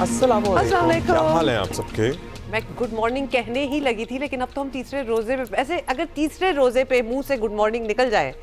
अस्सलाम वालेकुम, क्या हाल है आप सबके? मैं गुड मॉर्निंग कहने ही लगी थी, लेकिन अब तो हम तीसरे रोजे पे, ऐसे अगर तीसरे रोजे पे मुंह से गुड मॉर्निंग निकल जाए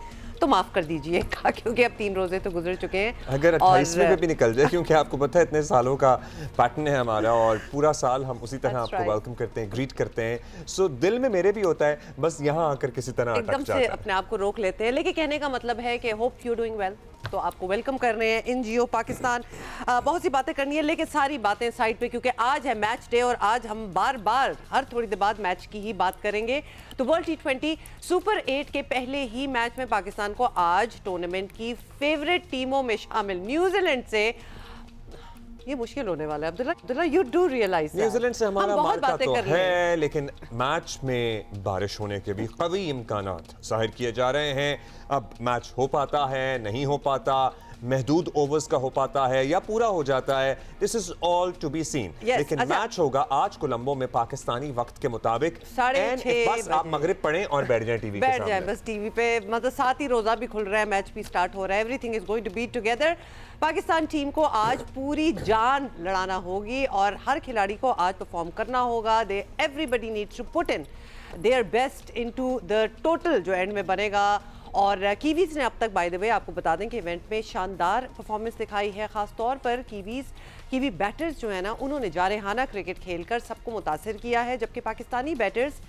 तो माफ कर दीजिएगा, क्योंकि अब 3 रोजे तो गुजर चुके हैं। अगर 28वें पे भी निकल जाए, क्योंकि आपको पता है इतने सालों का पैटर्न है हमारा और पूरा साल हम उसी तरह आपको वेलकम करते हैं, ग्रीट करते हैं। सो दिल में मेरे भी होता है, बस यहाँ आकर किसी तरह एकदम से अपने आप को रोक लेते हैं। लेकिन कहने का मतलब है कि होप यू डूइंग वेल, तो आपको वेलकम कर रहे हैं इन जियो पाकिस्तान। बहुत सी बातें करनी है, लेकिन सारी बातें साइड पे, क्योंकि आज है मैच डे और आज हम बार बार हर थोड़ी देर बाद मैच की ही बात करेंगे। तो वर्ल्ड T20 सुपर 8 के पहले ही मैच में पाकिस्तान को आज टूर्नामेंट की फेवरेट टीमों में शामिल न्यूजीलैंड से, ये मुश्किल होने वाला है Abdullah, you do realise New Zealand से हमारा मार्का तो है, लेकिन मैच में बारिश होने के भी कवी इम्कानात जाहिर किए जा रहे हैं। अब मैच हो पाता है, नहीं हो पाता, महदूद ओवर्स का हो पाता है या पूरा हो जाता है, this is all to be seen. लेकिन मैच होगा आज कोलंबो में पाकिस्तानी वक्त के मुताबिक 6:30 बस आप मगरिब पढ़ें और बैठ जाएं टीवी के सामने, बैठ जाएं बस टीवी पे। मतलब साथ ही रोजा भी खुल रहा है, मैच भी स्टार्ट हो रहा है, everything is going to be together. Pakistan team को आज पूरी जान लड़ाना होगी और हर खिलाड़ी को आज परफॉर्म करना होगा। They everybody needs to put in their best into the total जो एंड में बनेगा। और कीवीज ने अब तक, बाय द वे आपको बता दें कि इवेंट में शानदार परफॉर्मेंस दिखाई है। खास तौर पर कीवी बैटर्स जो है ना, उन्होंने जारहाना क्रिकेट खेलकर सबको मुतासिर किया है, जबकि पाकिस्तानी बैटर्स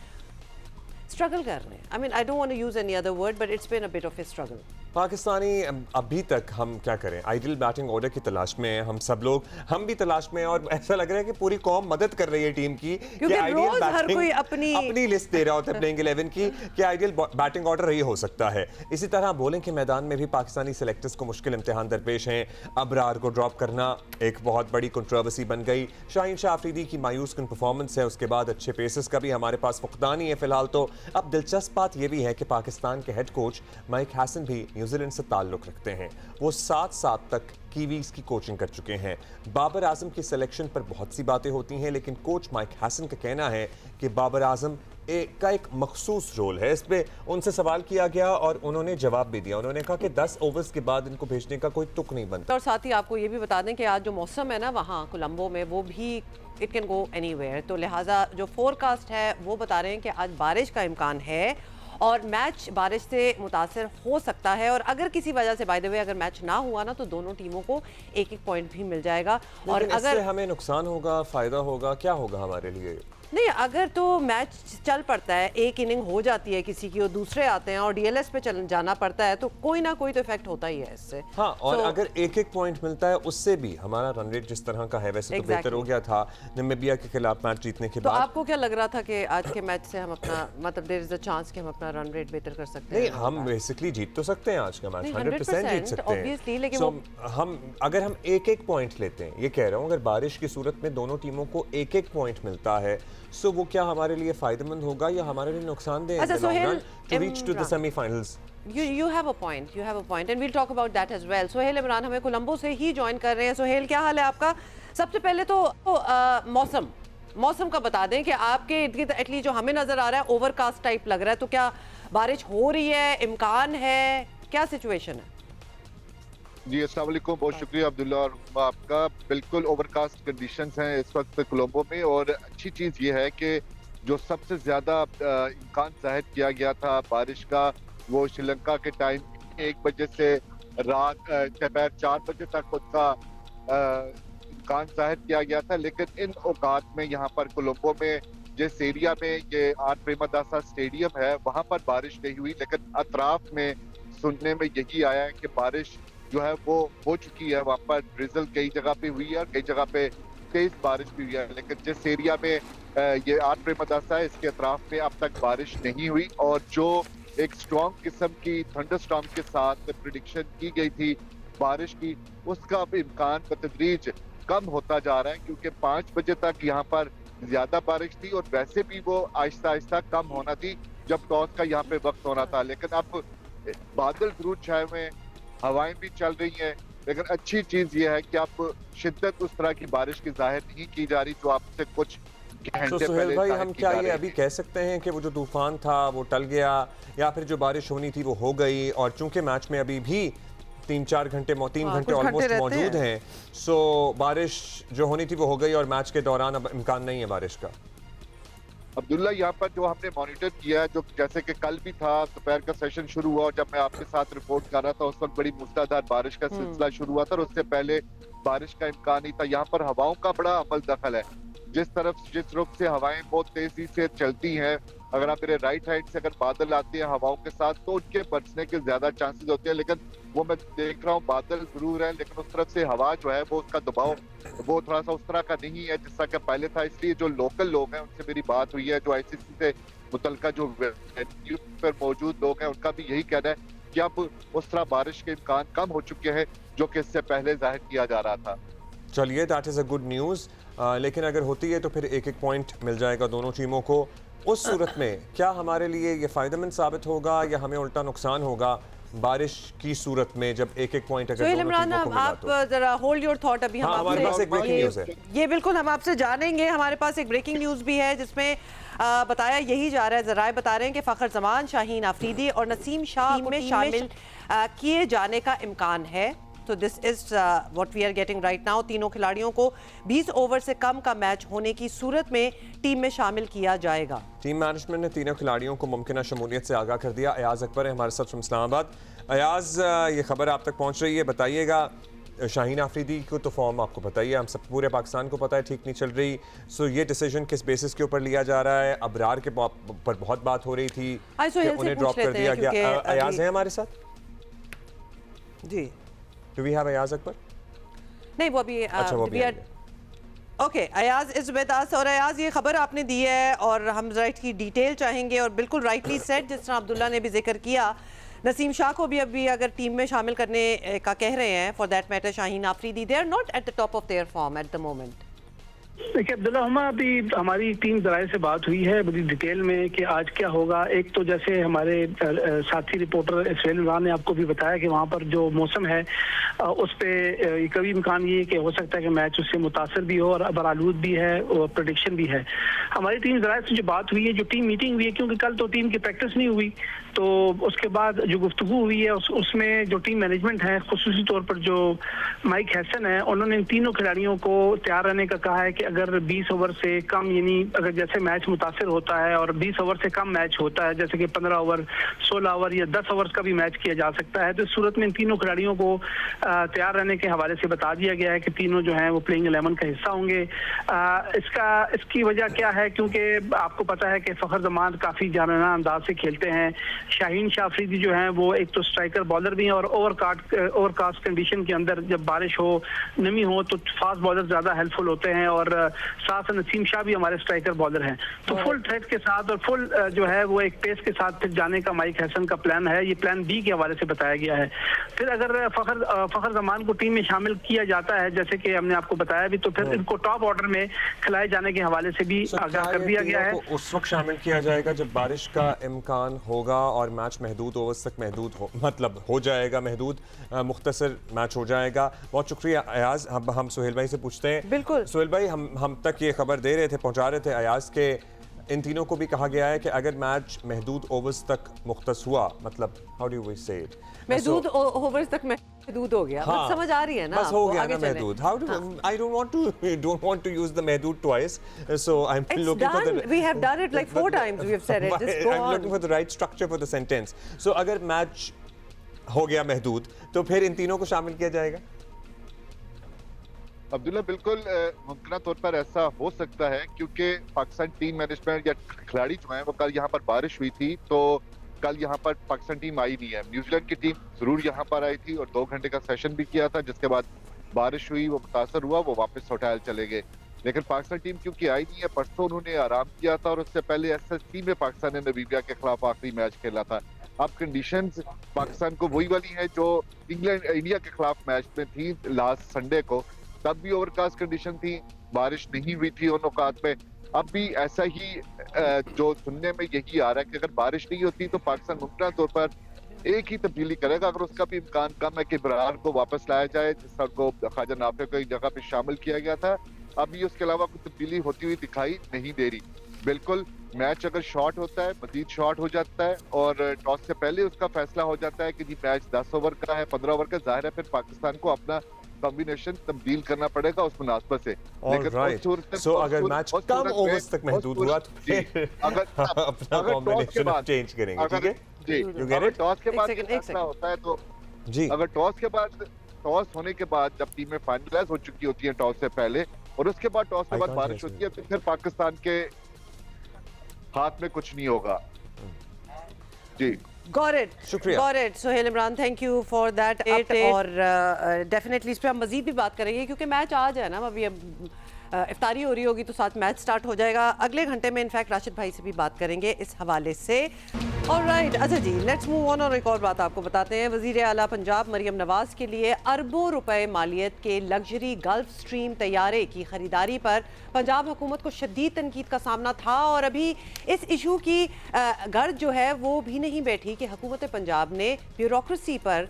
स्ट्रगल कर रहे हैं। I mean I don't want to use any other word, but it's been a bit of a struggle. Pakistani अभी तक हम क्या करें, आइडियल बैटिंग ऑर्डर की तलाश में हैं हम सब लोग, हम भी तलाश में हैं और ऐसा लग रहा है कि पूरी कौम मदद कर रही है टीम की, क्योंकि रोज हर कोई अपनी लिस्ट दे रहा होता है प्लेइंग 11 की कि आइडियल बैटिंग ऑर्डर ये हो सकता है। इसी तरह बॉलिंग के मैदान में भी पाकिस्तानी सेलेक्टर्स को मुश्किल इम्तिहान दरपेश हैं। अबरार को ड्रॉप करना एक बहुत बड़ी कंट्रोवर्सी बन गई। शाहीन शाह अफरीदी की मायूस कुन परफॉर्मेंस है, उसके बाद अच्छे पेसर्स का भी हमारे पास फुकदान ही है फिलहाल। तो अब दिलचस्प बात यह भी है कि पाकिस्तान के हेड कोच माइक हैसन भी न्यूजीलैंड से ताल्लुक रखते हैं। वो 7 साल तक कीवीज की कोचिंग कर चुके हैं। बाबर आजम की सिलेक्शन पर बहुत सी बातें होती हैं, लेकिन कोच माइक हैसन का कहना है कि बाबर आजम का एक मखसूस रोल है। इस पे उनसे सवाल किया गया और उन्होंने जवाब भी दिया। उन्होंने कहा कि 10 ओवर्स के बाद इनको भेजने का कोई तुक नहीं बनता। और साथ ही आपको ये भी बता दें कि आज जो मौसम है ना वहाँ कोलंबो में, वो भी इट कैन गो एनीवेयर, तो लिहाजा जो फोरकास्ट है वो बता रहे हैं कि आज बारिश का इम्कान है और मैच बारिश से मुतासर हो सकता है। और अगर किसी वजह से, बाय द वे, अगर मैच ना हुआ ना, तो दोनों टीमों को एक एक पॉइंट भी मिल जाएगा। और अगर हमें नुकसान होगा, फायदा होगा, क्या होगा हमारे लिए? नहीं, अगर तो मैच चल पड़ता है, एक इनिंग हो जाती है किसी की और दूसरे आते हैं और डीएलएस पे जाना पड़ता है, तो कोई ना कोई तो इफेक्ट होता ही है इससे। हाँ, और अगर एक एक पॉइंट मिलता है उससे भी हमारा रन रेट जिस तरह का है वैसे तो बेहतर हो गया था नामीबिया के खिलाफ मैच जीतने के बाद। तो आपको क्या लग रहा था कि आज के मैच से हम अपना, मतलब देयर इज अ चांस कि हम अपना रन रेट बेहतर कर सकते हैं? नहीं, हम बेसिकली जीत तो सकते हैं आज का मैच, 100% जीत सकते हैं ऑब्वियसली, लेकिन हम अगर हम एक एक पॉइंट लेते हैं, ये कह रहा हूँ, अगर बारिश की सूरत में दोनों टीमों को एक एक पॉइंट मिलता है, सो वो क्या हमारे लिए फायदेमंद होगा या हमारे लिए नुकसानदेह अच्छा, Sohail, to reach to the semifinals? You have a point, and we'll talk about that as well. Sohail Imran हमें कोलंबो से ही ज्वाइन कर रहे हैं। सोहेल, क्या हाल है आपका? सबसे पहले तो मौसम का बता दें कि आपके इर्द गिर्द एटलीस्ट जो हमें नजर आ रहा है ओवरकास्ट टाइप लग रहा है, तो क्या बारिश हो रही है, इम्कान है, क्या सिचुएशन है? जी अस्सलाम वालेकुम, बहुत शुक्रिया अब्दुल्ला और आपका। बिल्कुल ओवरकास्ट कंडीशंस हैं इस वक्त कोलंबो में, और अच्छी चीज़ ये है कि जो सबसे ज़्यादा इम्कान जाहिर किया गया था बारिश का, वो श्रीलंका के टाइम 1 बजे से रात दोपहर 4 बजे तक उसका इम्कान जाहिर किया गया था। लेकिन इन औकात में यहाँ पर कोलंबो में, जिस एरिया में ये आर प्रेमदासा स्टेडियम है, वहाँ पर बारिश नहीं हुई, लेकिन अतराफ में सुनने में यही आया है कि बारिश जो है वो हो चुकी है। वहाँ पर ड्रिजल कई जगह पे हुई है और कई जगह पे तेज बारिश भी हुई है, लेकिन जिस एरिया में ये आर प्रेमदासा है, इसके अतराफ में अब तक बारिश नहीं हुई। और जो एक स्ट्रॉन्ग किस्म की थंडरस्टॉर्म के साथ प्रिडिक्शन की गई थी बारिश की, उसका अब इम्कान बतदरीज कम होता जा रहा है, क्योंकि 5 बजे तक यहाँ पर ज्यादा बारिश थी और वैसे भी वो आहिस्ता आहिस्ता कम होना थी जब टॉस का यहाँ पे वक्त होना था। लेकिन अब बादल जरूर छाए हुए हैं, हवाएं भी चल रही हैं, लेकिन अच्छी चीज ये है कि अब शिद्दत उस तरह की बारिश की जाहिर नहीं की जा रही जो आपसे कुछ तो सुहेल भाई, हम क्या ये अभी कह सकते हैं कि वो जो तूफान था वो टल गया, या फिर जो बारिश होनी थी वो हो गई, और चूंकि मैच में अभी भी 3-4 घंटे 3 घंटे कुछ घंटे ऑलमोस्ट रहते मौजूद हैं। हैं। सो बारिश जो होनी थी वो हो गई और मैच के दौरान अब इम्कान नहीं है बारिश का। अब्दुल्ला, यहाँ पर जो हमने मॉनिटर किया है, जो जैसे कि कल भी था, दोपहर का सेशन शुरू हुआ और जब मैं आपके साथ रिपोर्ट कर रहा था उस वक्त बड़ी मूसलाधार बारिश का सिलसिला शुरू हुआ था और उससे पहले बारिश का इम्कान नहीं था। यहाँ पर हवाओं का बड़ा अमल दखल है। जिस रुख से हवाएं बहुत तेजी से चलती हैं, अगर आप मेरे राइट हैंड से अगर बादल आते हैं हवाओं के साथ तो उनके बरसने के ज्यादा चांसेस होते हैं, लेकिन वो मैं देख रहा हूँ बादल जरूर है लेकिन उस तरफ से हवा जो है वो उसका दबाव वो थोड़ा सा उस तरह का नहीं है जिस तरह का पहले था। इसलिए जो लोकल लोग हैं उनसे मेरी बात हुई है, जो आईसीसी से मुतल्लिका जो वेन्यू पर मौजूद लोग हैं उनका भी यही कहना है कि अब उस तरह बारिश के इम्कान कम हो चुके हैं जो कि इससे पहले जाहिर किया जा रहा था। चलिए, that is a good news. लेकिन अगर होती है तो फिर एक एक पॉइंट मिल जाएगा दोनों टीमों को। उस सूरत में क्या हमारे लिए ये फ़ायदेमंद साबित होगा या हमें उल्टा नुकसान होगा बारिश की सूरत में, जब एक एक पॉइंट अगर दोनों इमरान, टीमों को मिला आप तो? जरा होल्ड योर थॉट, अभी हम हाँ, हमारे पास एक ब्रेकिंग न्यूज़ है। ये बिल्कुल हम आपसे जानेंगे। हमारे पास एक ब्रेकिंग न्यूज़ भी है जिसमें बताया यही जा रहा है, जराए बता रहे हैं कि फ़खर जमान, शाहीन आफरीदी और नसीम शाह को टीम में शामिल किए जाने का इम्कान है। तो this is what we are getting right now. तीनों खिलाड़ियों को 20 ओवर से कम का मैच होने की सूरत में टीम में शामिल किया जाएगा। टीम मैनेजमेंट ने तीनों खिलाड़ियों को मुमकिन शमूलियत से आगाह कर दिया। अयाज अकबर है हमारे साथ फ्रॉम इस्लामाबाद। अयाज, ये खबर आप तक पहुंच रही है, बताइएगा। शाहीन आफरीदी को तो फॉर्म आपको पता ही है, हम सब पूरे पाकिस्तान को पता है ठीक नहीं चल रही। सो ये डिसीजन किस बेसिस के ऊपर लिया जा रहा है? अबरार के पर बहुत बात हो रही थी कि उन्हें ड्रॉप कर दिया गया। अयाज है हमारे साथ जी? Do we have Ayaz Akbar? नहीं, वो अभी अच्छा, वो भी okay, Ayaz is with us. और अयाज, ये खबर आपने दी है और हम राइट की डिटेल चाहेंगे। और बिल्कुल राइटली सेट, जिस तरह अब्दुल्ला ने भी जिक्र किया, नसीम शाह को भी अभी अगर टीम में शामिल करने का कह रहे हैं, for that matter Shaheen Afridi, they are not at the top of their form at the moment. देखिए अब्दुल्ला, अभी हमारी टीम जराए से बात हुई है बड़ी डिटेल में कि आज क्या होगा। एक तो जैसे हमारे साथी रिपोर्टर सुहेल इमरान ने आपको भी बताया कि वहाँ पर जो मौसम है उस पर कभी इम्कान ये कि हो सकता है कि मैच उससे मुतासर भी हो और अबरालूद भी है और प्रेडिक्शन भी है। हमारी टीम जराए से जो बात हुई है, जो टीम मीटिंग हुई है, क्योंकि कल तो टीम की प्रैक्टिस नहीं हुई, तो उसके बाद जो गुफ्तगू हुई है उसमें जो टीम मैनेजमेंट है, खुसूसी तौर पर जो माइक हैसन है, उन्होंने इन तीनों खिलाड़ियों को तैयार रहने का कहा है कि अगर 20 ओवर से कम, यानी अगर जैसे मैच मुतासिर होता है और 20 ओवर से कम मैच होता है, जैसे कि 15 ओवर, 16 ओवर या 10 ओवर का भी मैच किया जा सकता है, तो इस सूरत में इन तीनों खिलाड़ियों को तैयार रहने के हवाले से बता दिया गया है कि तीनों जो हैं वो प्लेइंग 11 का हिस्सा होंगे। इसकी वजह क्या है? क्योंकि आपको पता है कि फ़खर जमान काफ़ी जानाना अंदाज से खेलते हैं। शाहीन शाह अफरीदी जो हैं वो एक तो स्ट्राइकर बॉलर भी हैं और ओवरकास्ट कंडीशन के अंदर जब बारिश हो, नमी हो, तो फास्ट बॉलर ज़्यादा हेल्पफुल होते हैं। और साथ नसीम शाह भी हमारे स्ट्राइकर बॉलर हैं। तो फुल थ्रेट के साथ और फुल जो है वो एक पेस के साथ फिर जाने का माइक हैसन का प्लान है। ये प्लान बी के हवाले से बताया गया है। फिर अगर फ़खर जमान को टीम में शामिल किया जाता है, जैसे कि हमने आपको बताया भी, तो फिर इनको टॉप ऑर्डर में खिलाए जाने के हवाले से भी आगाह कर दिया गया है। उस वक्त शामिल किया जाएगा जब बारिश का इम्कान होगा और मैच महदूद ओवर्स तक महदूद हो जाएगा, मुख्तसर मैच हो जाएगा। बहुत शुक्रिया अयाज। हम सुहेल भाई से पूछते हैं। बिल्कुल सुहेल भाई, हम तक ये खबर दे रहे थे, पहुंचा रहे थे अयाज के इन तीनों को भी कहा गया है कि अगर मैच महदूद ओवर्स तक मुख्तस हुआ, मतलब हाउ डू वी से इट, महदूद ओवर्स तक महदूद हो गया। हाँ, समझ आ रही है ना? बस हो गया ना महदूद। How do I don't want to use the महदूद twice, so I am looking for the we have done it like 4 times we have said it. Just go I am looking for the right structure for the sentence. So अगर match हो गया महदूद तो फिर इन तीनों को शामिल किया जाएगा। अब्दुल्ला, बिल्कुल मुमकिन तौर पर ऐसा हो सकता है क्योंकि पाकिस्तान टीम मैनेजमेंट या खिलाड़ी जो है वो कल यहाँ पर बारिश हुई थी, तो कल यहाँ पर पाकिस्तान टीम आई नहीं है। न्यूजीलैंड की टीम जरूर यहाँ पर आई थी और 2 घंटे का सेशन भी किया था, जिसके बाद बारिश हुई, वो मुतासर हुआ, वो वापस होटल चले गए। लेकिन पाकिस्तान टीम क्योंकि आई नहीं है, परसों उन्होंने आराम किया था और उससे पहले SSC में पाकिस्तान ने नामीबिया के खिलाफ आखिरी मैच खेला था। अब कंडीशंस पाकिस्तान को वही वाली है जो इंडिया के खिलाफ मैच में थी लास्ट संडे को, तब भी ओवरकास्ट कंडीशन थी, बारिश नहीं हुई थी उन औकात में। अब भी ऐसा ही जो सुनने में यही आ रहा है कि अगर बारिश नहीं होती तो पाकिस्तान मुमकिन तौर पर एक ही तब्दीली करेगा। अगर उसका भी इम्कान कम है कि बरार को वापस लाया जाए, जिस तरह को ख्वाजा नाफे को एक जगह पे शामिल किया गया था, अभी उसके अलावा कोई तब्दीली होती हुई दिखाई नहीं दे रही। बिल्कुल मैच अगर शॉर्ट होता है, मजीद शॉर्ट हो जाता है और टॉस से पहले उसका फैसला हो जाता है कि जी मैच 10 ओवर का है, 15 ओवर का, जाहिर है फिर पाकिस्तान को अपना कॉम्बिनेशन तब्दील करना पड़ेगा उस मुनासबत से। सो अगर मैच कम ओवर्स तक महदूद हुआ तो फिर अपना कॉम्बिनेशन चेंज करेंगे, ठीक है जी। अगर टॉस के बाद फैसला होता है तो जी, अगर टॉस होने के बाद जब टीमें फाइनलाइज हो चुकी होती हैं टॉस से पहले और उसके बाद टॉस के बाद बारिश होती है तो फिर पाकिस्तान के हाथ में कुछ नहीं होगा। जी, Got it. शुक्रिया। Got it. Sohail Imran, thank you for that update. और डेफिनेटली इस पे हम मजीद भी बात करेंगे क्योंकि मैच आज है ना, अभी अब इफ्तारी हो रही होगी तो साथ मैच स्टार्ट हो जाएगा अगले घंटे में। इनफैक्ट राशिद भाई से भी बात करेंगे इस हवाले से। ऑलराइट, अच्छा जी, लेट्स मूव ऑन। और एक और बात आपको बताते हैं, वजीर आला पंजाब मरियम नवाज के लिए अरबों रुपए मालियत के लग्जरी गल्फ स्ट्रीम तैयारे की खरीदारी पर पंजाब हुकूमत को शदीद तनकीद का सामना था और अभी इस इशू की गर्द जो है वो भी नहीं बैठी कि हुकूमत पंजाब ने ब्यूरोक्रेसी पर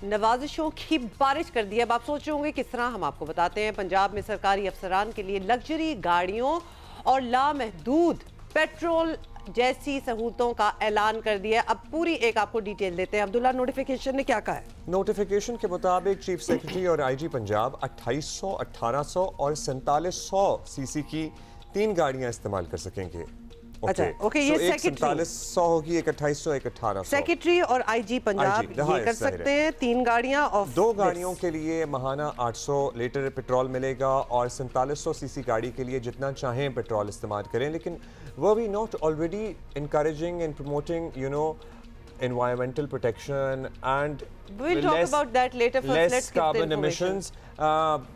नवाजिशों की बारिश कर दी। अब आप सोच रहे होंगे किस तरह, हम आपको बताते हैं। पंजाब में सरकारी अफसरान के लिए लग्जरी गाड़ियों और लामहदूद पेट्रोल जैसी सहूलतों का ऐलान कर दिया। अब पूरी एक आपको डिटेल देते हैं। अब्दुल्ला, नोटिफिकेशन ने क्या कहा है? नोटिफिकेशन के मुताबिक चीफ सेक्रेटरी और आईजी पंजाब 2800, 1800 और 4700 सीसी की 3 गाड़ियां इस्तेमाल कर सकेंगे। अच्छा, ओके, ये सेक्रेटरी 4700 होगी, एक 2800, एक 1800। सेक्रेटरी और आईजी पंजाब ये कर सकते हैं 3 गाड़ियां और 2 गाड़ियों के लिए महाना 800 लीटर पेट्रोल मिलेगा और 4700 सीसी गाड़ी के लिए जितना चाहें पेट्रोल इस्तेमाल करें। लेकिन वो भी not already encouraging and promoting environmental protection and we'll talk about that later. First, less carbon emissions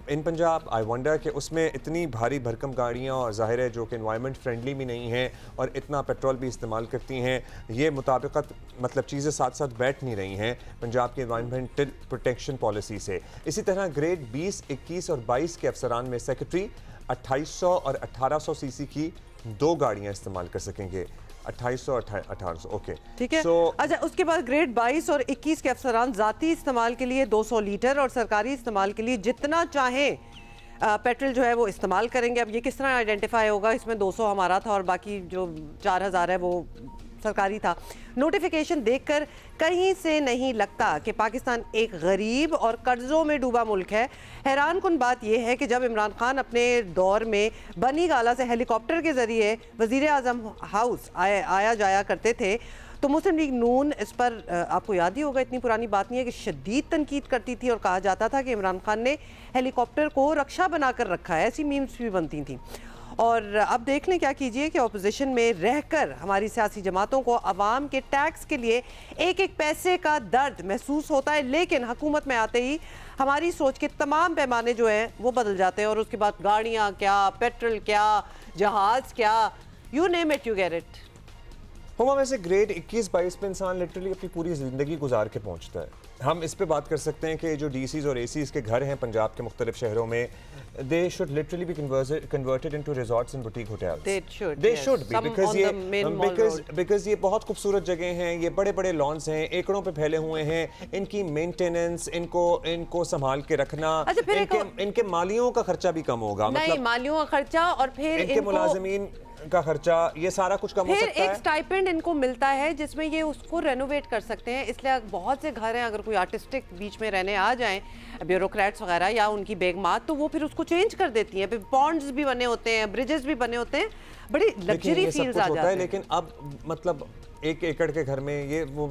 in Punjab. I wonder कि उसमें इतनी भारी भरकम गाड़ियाँ और जाहिर है जो कि environment friendly भी नहीं हैं और इतना पेट्रोल भी इस्तेमाल करती हैं, ये मुताबिकत मतलब चीज़ें साथ साथ बैठ नहीं रही हैं पंजाब के environmental protection policy से। इसी तरह ग्रेड 20, 21 और 22 के अफसरान में सेक्रेटरी 2800 और 1800 सीसी की 2 गाड़ियाँ इस्तेमाल कर सकेंगे। 2800 1800, ओके, ठीक है। अच्छा, उसके बाद ग्रेड 22 और 21 के अफसरान जाती इस्तेमाल के लिए 200 लीटर और सरकारी इस्तेमाल के लिए जितना चाहें पेट्रोल जो है वो इस्तेमाल करेंगे। अब ये किस तरह आइडेंटिफाई होगा? इसमें 200 हमारा था और बाकी जो 4000 है वो सरकारी था। नोटिफिकेशन देखकर कहीं से नहीं लगता कि पाकिस्तान एक गरीब और कर्जों में डूबा मुल्क है। हैरान कुन बात यह है कि जब इमरान खान अपने दौर में बनी गाला से हेलीकॉप्टर के जरिए वजीर आजम हाउस आया जाया करते थे तो मुस्लिम लीग नून इस पर आपको याद ही होगा, इतनी पुरानी बात नहीं है कि शदीद तनकीद करती थी और कहा जाता था कि इमरान खान ने हेलीकॉप्टर को रक्षा बनाकर रखा है। ऐसी मीम्स भी बनती थी। और अब देख लें क्या कीजिए कि अपोजिशन में रहकर हमारी सियासी जमातों को अवाम के टैक्स के लिए एक एक पैसे का दर्द महसूस होता है, लेकिन हुकूमत में आते ही हमारी सोच के तमाम पैमाने जो हैं वो बदल जाते हैं और उसके बाद गाड़ियाँ क्या, पेट्रोल क्या, जहाज़ क्या, you name it, you get it. Huma, वैसे ग्रेड 21-22 पे इंसान लिटरली अपनी पूरी ज़िंदगी गुजार के पहुंचता है। हम इस पे बात कर सकते हैं कि जो डीसीज और एसीज के घर हैं पंजाब के मुख्तलिफ शहरों में, they should literally be converted into resorts and boutique hotels. They should be because ये बहुत खूबसूरत जगह हैं, ये बड़े बड़े लॉन्स हैं, एकड़ों पे फैले हुए हैं, इनकी मेंटेनेंस, इनको संभाल के रखना, इनके मालियों का खर्चा भी कम होगा। मतलब मालियों का खर्चा और फिर इनके मुलाजिमीन का खर्चा, ये सारा कुछ कम हो सकता है। एक स्टाइपेंड इनको मिलता है जिसमें ये उसको रेनोवेट कर सकते हैं। इसलिए बहुत से घर हैं, अगर कोई आर्टिस्टिक बीच में रहने आ जाएं, ब्यूरोक्रेट्स वगैरह या उनकी बेगमात, तो वो फिर उसको चेंज कर देती हैं। पॉन्ड्स भी बने होते हैं, ब्रिजेस भी बने होते हैं, बड़ी लग्जरी फील्स आ जाती है। लेकिन अब मतलब 1 एकड़ के घर में ये वो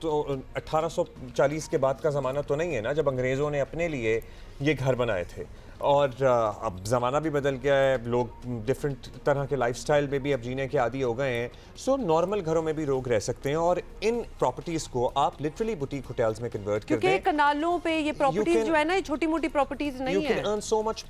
तो 1840 के बाद का ज़माना तो नहीं है ना, जब अंग्रेज़ों ने अपने लिए ये घर बनाए थे। और अब ज़माना भी बदल गया है, लोग डिफरेंट तरह के लाइफस्टाइल में भी अब जीने के आदी हो गए हैं। सो नॉर्मल घरों में भी लोग रह सकते हैं और इन प्रॉपर्टीज़ को आप लिटरली बुटीक होटल्स में कन्वर्ट कर दें, क्योंकि कनालों पे ये प्रॉपर्टीज जो है ना, ये छोटी मोटी प्रॉपर्टीज नहीं है। You can earn so much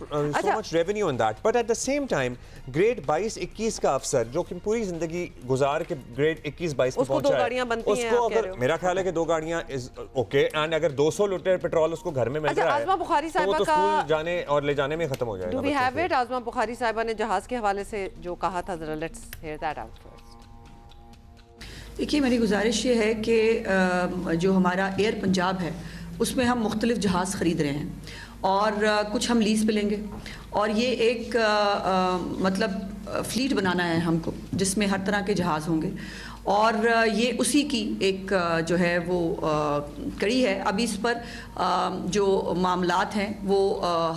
revenue on that, but at the same time grade 22-21 का अफसर जो कि पूरी जिंदगी गुजार के ग्रेड 21-22 पे पहुंचा है, उसको अगर मेरा ख्याल है कि 2 गाड़ियां इज ओके, एंड अगर 200 लीटर पेट्रोल उसको घर में मिल रहा है आज़मा बुखारी तो वो तो स्कूल जाने और ले जाने में खत्म हो जाएगा। Do we have it? आज़मा बुखारी साहिबा ने जहाज के हवाले से जो कहा था, जरा let's hear that out first. देखिए, मेरी गुजारिश ये है कि जो हमारा एयर पंजाब है उसमें हम मुख्तलिफ जहाज़ ख़रीद रहे हैं और कुछ हम लीज़ पे लेंगे और ये एक मतलब फ्लीट बनाना है हमको जिसमें हर तरह के जहाज़ होंगे और ये उसी की एक जो है वो कड़ी है। अभी इस पर जो मामलात हैं वो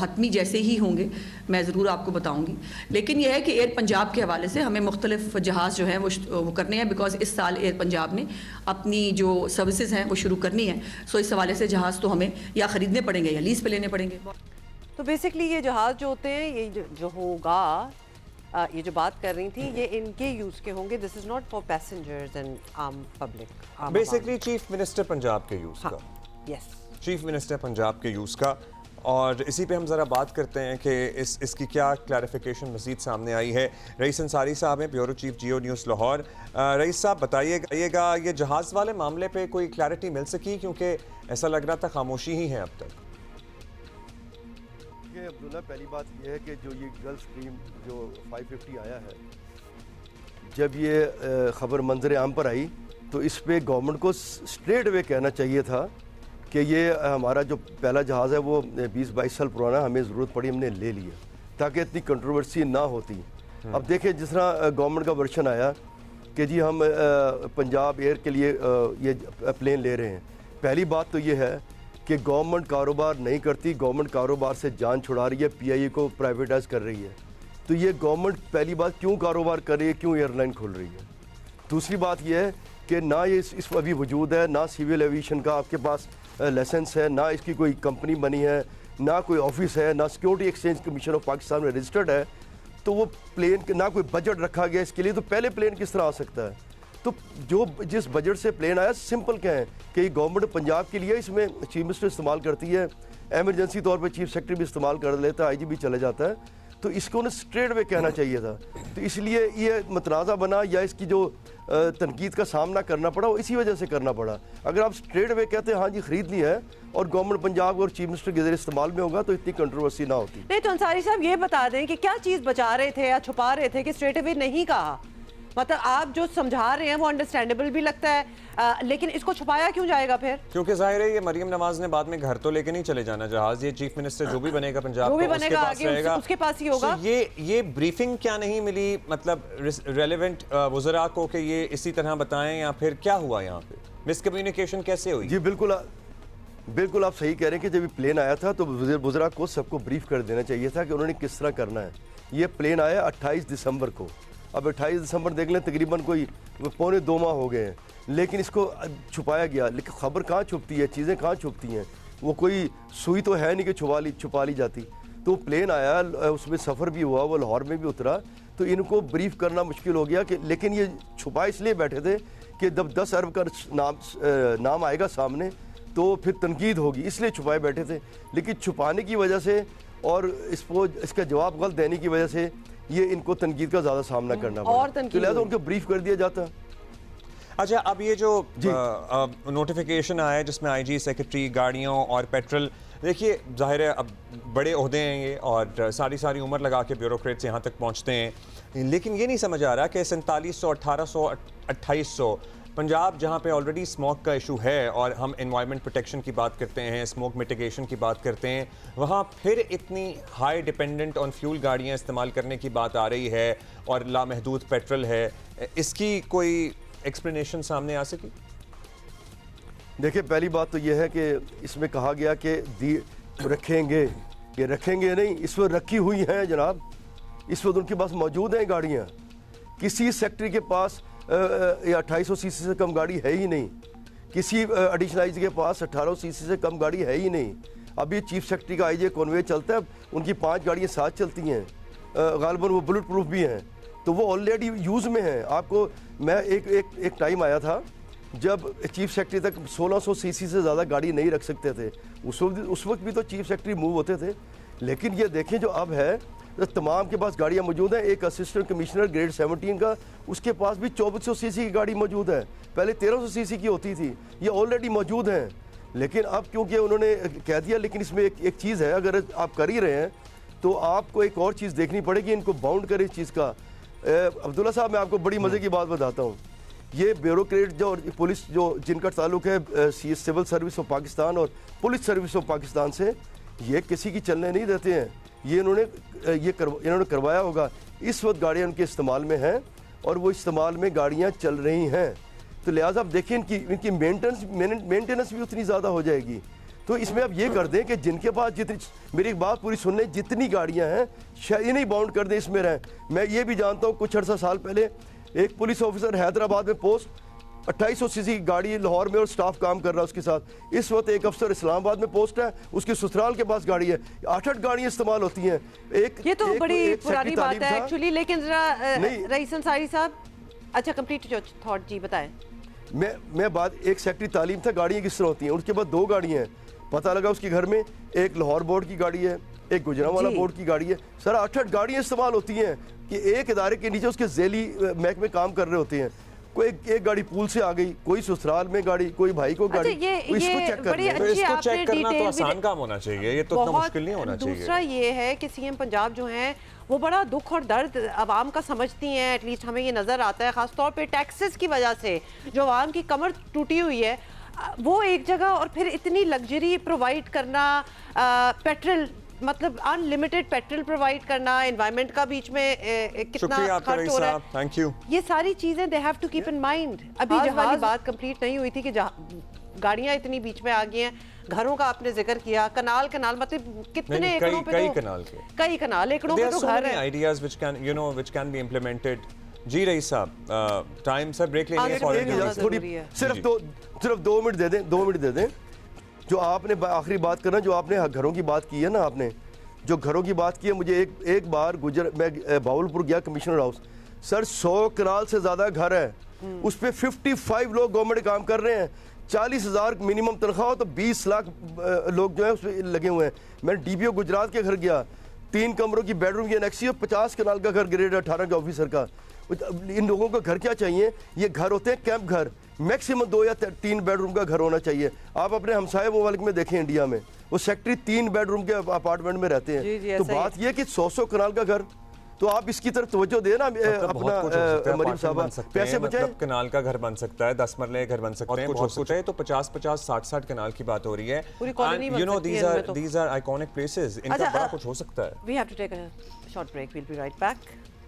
हतमी जैसे ही होंगे, मैं ज़रूर आपको बताऊंगी। लेकिन यह है कि एयर पंजाब के हवाले से हमें मुख्तलिफ जहाज़ जो हैं वो करने हैं, बिकॉज इस साल एयर पंजाब ने अपनी जो सर्विसेज हैं वो शुरू करनी है। सो इस हवाले से जहाज़ तो हमें या ख़रीदने पड़ेंगे या लीज़ पे लेने पड़ेंगे। तो बेसिकली ये जहाज़ जो होते हैं, ये जो होगा, ये जो बात कर रही थी, ये इनके यूज़ के होंगे। This is not for passengers and आम public. Basically chief minister Punjab के यूज़ का, यस, चीफ मिनिस्टर पंजाब के यूज़ का। और इसी पे हम ज़रा बात करते हैं कि इसकी क्या क्लैरिफिकेशन मज़ीद सामने आई है। रईस अंसारी साहब हैं, ब्यूरो चीफ जियो न्यूज़ लाहौर। रईस साहब बताइएगा ये जहाज़ वाले मामले पे कोई क्लैरिटी मिल सकी, क्योंकि ऐसा लग रहा था खामोशी ही है अब तक। अब्दुल्ला, पहली बात यह है कि जो ये गल्फ स्ट्रीम जो 550 आया है, जब ये ख़बर मंजर आम पर आई तो इस पर गवर्नमेंट को स्ट्रेट वे कहना चाहिए था कि ये हमारा जो पहला जहाज़ है वो 20-22 साल पुराना, हमें ज़रूरत पड़ी हमने ले लिया ताकि इतनी कंट्रोवर्सी ना होती। अब देखें जिस तरह गवर्नमेंट का वर्शन आया कि जी हम पंजाब एयर के लिए ये प्लेन ले रहे हैं। पहली बात तो ये है कि गवर्नमेंट कारोबार नहीं करती, गवर्नमेंट कारोबार से जान छुड़ा रही है, पीआईए को प्राइवेटाइज कर रही है। तो ये गवर्नमेंट पहली बात क्यों कारोबार कर रही है, क्यों एयरलाइन खोल रही है। दूसरी बात ये है कि ना ये इस अभी वजूद है, ना सिविल एविएशन का आपके पास लाइसेंस है, ना इसकी कोई कंपनी बनी है, ना कोई ऑफिस है, ना security exchange commission of Pakistan में रजिस्टर्ड है। तो वो प्लेन के ना कोई बजट रखा गया इसके लिए, तो पहले प्लेन किस तरह आ सकता है। तो जो जिस बजट से प्लेन आया, सिंपल क्या है कि गवर्नमेंट पंजाब के लिए इसमें चीफ मिनिस्टर इस्तेमाल करती है, एमरजेंसी तौर पे चीफ सेक्रेटरी भी इस्तेमाल कर लेता है, आईजी भी चले जाता है। तो इसको उन्हें स्ट्रेट वे कहना चाहिए था। तो इसलिए ये मतनाज़ा बना या इसकी जो तनकीद का सामना करना पड़ा वो इसी वजह से करना पड़ा। अगर आप स्ट्रेट वे कहते हैं हाँ जी खरीदनी है और गवर्नमेंट पंजाब और चीफ मिनिस्टर के जरिए इस्तेमाल में होगा तो इतनी कंट्रोवर्सी ना होती। नहीं तो अंसारी साहब ये बता दें कि क्या चीज़ बचा रहे थे या छुपा रहे थे कि स्ट्रेट वे नहीं कहा। मतलब आप जो समझा रहे हैं वो अंडरस्टैंडेबल भी लगता है, लेकिन इसको छुपाया क्यों जाएगा फिर? क्योंकि जाहिर है ये मरियम नवाज ने बाद में घर तो लेके नहीं चले जाना जहाज, ये चीफ मिनिस्टर जो भी बनेगा पंजाब का उसके पास रहेगा, उसके पास ही होगा। ये ब्रीफिंग क्या नहीं मिली मतलब रेलेवेंट वज़रा को कि ये इसी तरह बताएं, या फिर क्या हुआ यहाँ पे मिसकम्युनिकेशन कैसे हुई? जी बिल्कुल आप सही कह रहे हैं कि जब ये प्लेन आया था तो वज़रा को सबको ब्रीफ कर देना चाहिए था कि उन्होंने किस तरह करना है। ये प्लेन आया 28 दिसंबर को, अब 28 दिसंबर देख लें तकरीबन कोई 1.25-2 माह हो गए हैं, लेकिन इसको छुपाया गया। लेकिन खबर कहाँ छुपती है, चीज़ें कहाँ छुपती हैं, वो कोई सुई तो है नहीं कि छुपा ली जाती। तो प्लेन आया, उसमें सफ़र भी हुआ, वो लाहौर में भी उतरा, तो इनको ब्रीफ करना मुश्किल हो गया कि, लेकिन ये छुपा इसलिए बैठे थे कि जब 10 अरब का नाम आएगा सामने तो फिर तनकीद होगी, इसलिए छुपाए बैठे थे। लेकिन छुपाने की वजह से और इसका जवाब गलत देने की वजह से ये इनको तनकीद का ज़्यादा सामना करना पड़ा, तो लिहाजा उनको ब्रीफ कर दिया जाता। अच्छा, अब ये जो नोटिफिकेशन आया है जिसमें आईजी, सेक्रेटरी, गाड़ियों और पेट्रोल, देखिए जाहिर है अब बड़े ओहदे हैं ये और सारी उम्र लगा के ब्यूरोक्रेट्स यहाँ तक पहुँचते हैं, लेकिन ये नहीं समझ आ रहा कि 4700, 1800, 2800 पंजाब जहाँ पे ऑलरेडी स्मोक का इशू है और हम एनवायरनमेंट प्रोटेक्शन की बात करते हैं, स्मोक मिटिगेशन की बात करते हैं, वहाँ फिर इतनी हाई डिपेंडेंट ऑन फ्यूल गाड़ियाँ इस्तेमाल करने की बात आ रही है और लामहदूद पेट्रोल है। इसकी कोई एक्सप्लेनेशन सामने आ सकी? देखिए पहली बात तो यह है कि इसमें कहा गया कि रखेंगे, ये रखेंगे नहीं, इस वक्त रखी हुई हैं जनाब, इस वक्त उनके पास मौजूद हैं गाड़ियाँ। किसी सेक्रेटरी के पास 2800 सीसी से कम गाड़ी है ही नहीं, किसी एडिशनल आईजी के पास 1800 सीसी से कम गाड़ी है ही नहीं। अभी चीफ सेक्रेटरी का आईजी कॉन्वे चलता है, उनकी 5 गाड़ियाँ साथ चलती हैं, गालबन वो बुलेट प्रूफ भी हैं, तो वो ऑलरेडी यूज़ में हैं। आपको मैं एक टाइम आया था जब चीफ सेक्रेटरी तक 1600 सीसी से ज़्यादा गाड़ी नहीं रख सकते थे, उस वक्त भी तो चीफ सेक्रेटरी मूव होते थे। लेकिन ये देखें जो अब है तो तमाम के पास गाड़ियाँ मौजूद हैं। एक असिस्टेंट कमिश्नर ग्रेड 17 का, उसके पास भी 2400 सीसी की गाड़ी मौजूद है, पहले 1300 सीसी की होती थी, ये ऑलरेडी मौजूद हैं। लेकिन अब क्योंकि उन्होंने कह दिया, लेकिन इसमें एक चीज़ है, अगर आप कर ही रहे हैं तो आपको एक और चीज़ देखनी पड़ेगी, इनको बाउंड करें इस चीज़ का। अब्दुल्ला साहब, मैं आपको बड़ी मज़े की बात बताता हूँ ये ब्यूरोक्रेट जो और पुलिस जो जिनका ताल्लुक है सिविल सर्विस ऑफ पाकिस्तान और पुलिस सर्विस ऑफ पाकिस्तान से, ये किसी की चलने नहीं देते हैं। ये इन्होंने करवाया होगा। इस वक्त गाड़ियाँ उनके इस्तेमाल में हैं और वो इस्तेमाल में गाड़ियाँ चल रही हैं, तो लिहाजा आप देखिए इनकी मेंटेनेंस भी उतनी ज़्यादा हो जाएगी। तो इसमें आप ये कर दें कि जिनके पास जितनी, मेरी एक बात पूरी सुन लें, जितनी गाड़ियाँ हैं शायद इन्हें बाउंड कर दें, इसमें रहें। मैं ये भी जानता हूँ कुछ अर्सा साल पहले एक पुलिस ऑफिसर हैदराबाद में पोस्ट 2800 सीसी की गाड़ी लाहौर में और स्टाफ काम कर रहा है उसके साथ। इस वक्त एक अफसर इस्लामाबाद में पोस्ट है, उसके ससुराल के पास गाड़ी है। 8-8 गाड़ियां इस्तेमाल होती हैं। ये तो बड़ी पुरानी बात है एक्चुअली, लेकिन जरा रईस अंसारी साहब, अच्छा कंप्लीट योर थॉट जी, बताएं। मैं बात, एक सेक्रेटरी तालीम था, गाड़ियां किस तरह होती हैं। उसके बाद 2 गाड़ियां हैं, पता लगा उसके घर में एक लाहौर बोर्ड की गाड़ी है, एक गुजरांवाला बोर्ड की गाड़ी है। सर 8-8 गाड़ियां इस्तेमाल होती हैं कि एक इदारे के नीचे उसके झेली महकमे काम कर रहे होते हैं। कोई एक गाड़ी पूल से आ गई, कोई ससुराल में गाड़ी, कोई भाई को गाड़ी। अच्छा, ये चेक बड़ी करना, अच्छी इसको चेक आपने करना तो डिटेल आसान काम होना चाहिए, ये तो इतना मुश्किल नहीं होना चाहिए। दूसरा ये है कि सीएम पंजाब जो हैं वो बड़ा दुख और दर्द आवाम का समझती हैं, एटलीस्ट हमें ये नज़र आता है, ख़ासतौर पे टैक्सेस की वजह से जो आवाम की कमर टूटी हुई है वो एक जगह, और फिर इतनी लग्जरी प्रोवाइड करना, पेट्रोल मतलब अनलिमिटेड पेट्रोल प्रोवाइड करना, एनवायरनमेंट का बीच में कितना खर्च हो रहा है, थैंक यू। ये सारी चीजें they have to keep in mind. अभी वाली बात कंप्लीट नहीं हुई थी कि गाड़ियां इतनी बीच में आ गई हैं। घरों का आपने जिक्र किया, कनाल मतलब कितने एकड़ों पे, कई कनाल एकड़ों पे तो घर है। Ideas which can be implemented. जी रईस साहब, टाइम सर ब्रेक लेंगे, सिर्फ 2 मिनट दे दें, 2 मिनट दे दें। जो आपने आखिरी बात करना, जो आपने घरों की बात की है ना, आपने जो घरों की बात की है, मुझे एक बार मैं बावलपुर गया कमिश्नर हाउस, सर 100 कनाल से ज़्यादा घर है, उस पर 55 लोग गवर्नमेंट काम कर रहे हैं। 40,000 मिनिमम तनख्वाह हो तो 20 लाख लोग जो है उस पर लगे हुए हैं। मैं डीपीओ गुजरात के घर गया, 3 कमरों की बेडरूम की एनेक्सी है, 50 कनाल का घर, ग्रेड 18 के ऑफिसर का। इन लोगों का घर क्या चाहिए? ये घर होते हैं कैंप घर, मैक्सिमम 2 या 3 बेडरूम का घर होना चाहिए। आप अपने हमसाए मुल्क में देखें, इंडिया में वो सेक्रेटरी 3 बेडरूम के अपार्टमेंट में रहते हैं। जी, तो बात यह कि 100 कनाल का घर, तो आप इसकी तरफ तवज्जो देना। अपना मरीम साहब पैसे बचाए, मतलब कनाल का घर बन सकता है, 10 मरले घर बन सकते हैं, बहुत कुछ है। तो 50-50, 60-60 कनाल की बात हो रही है। You know these are iconic places, इनका बड़ा कुछ हो सकता है। We have to take a short break, we will be right back.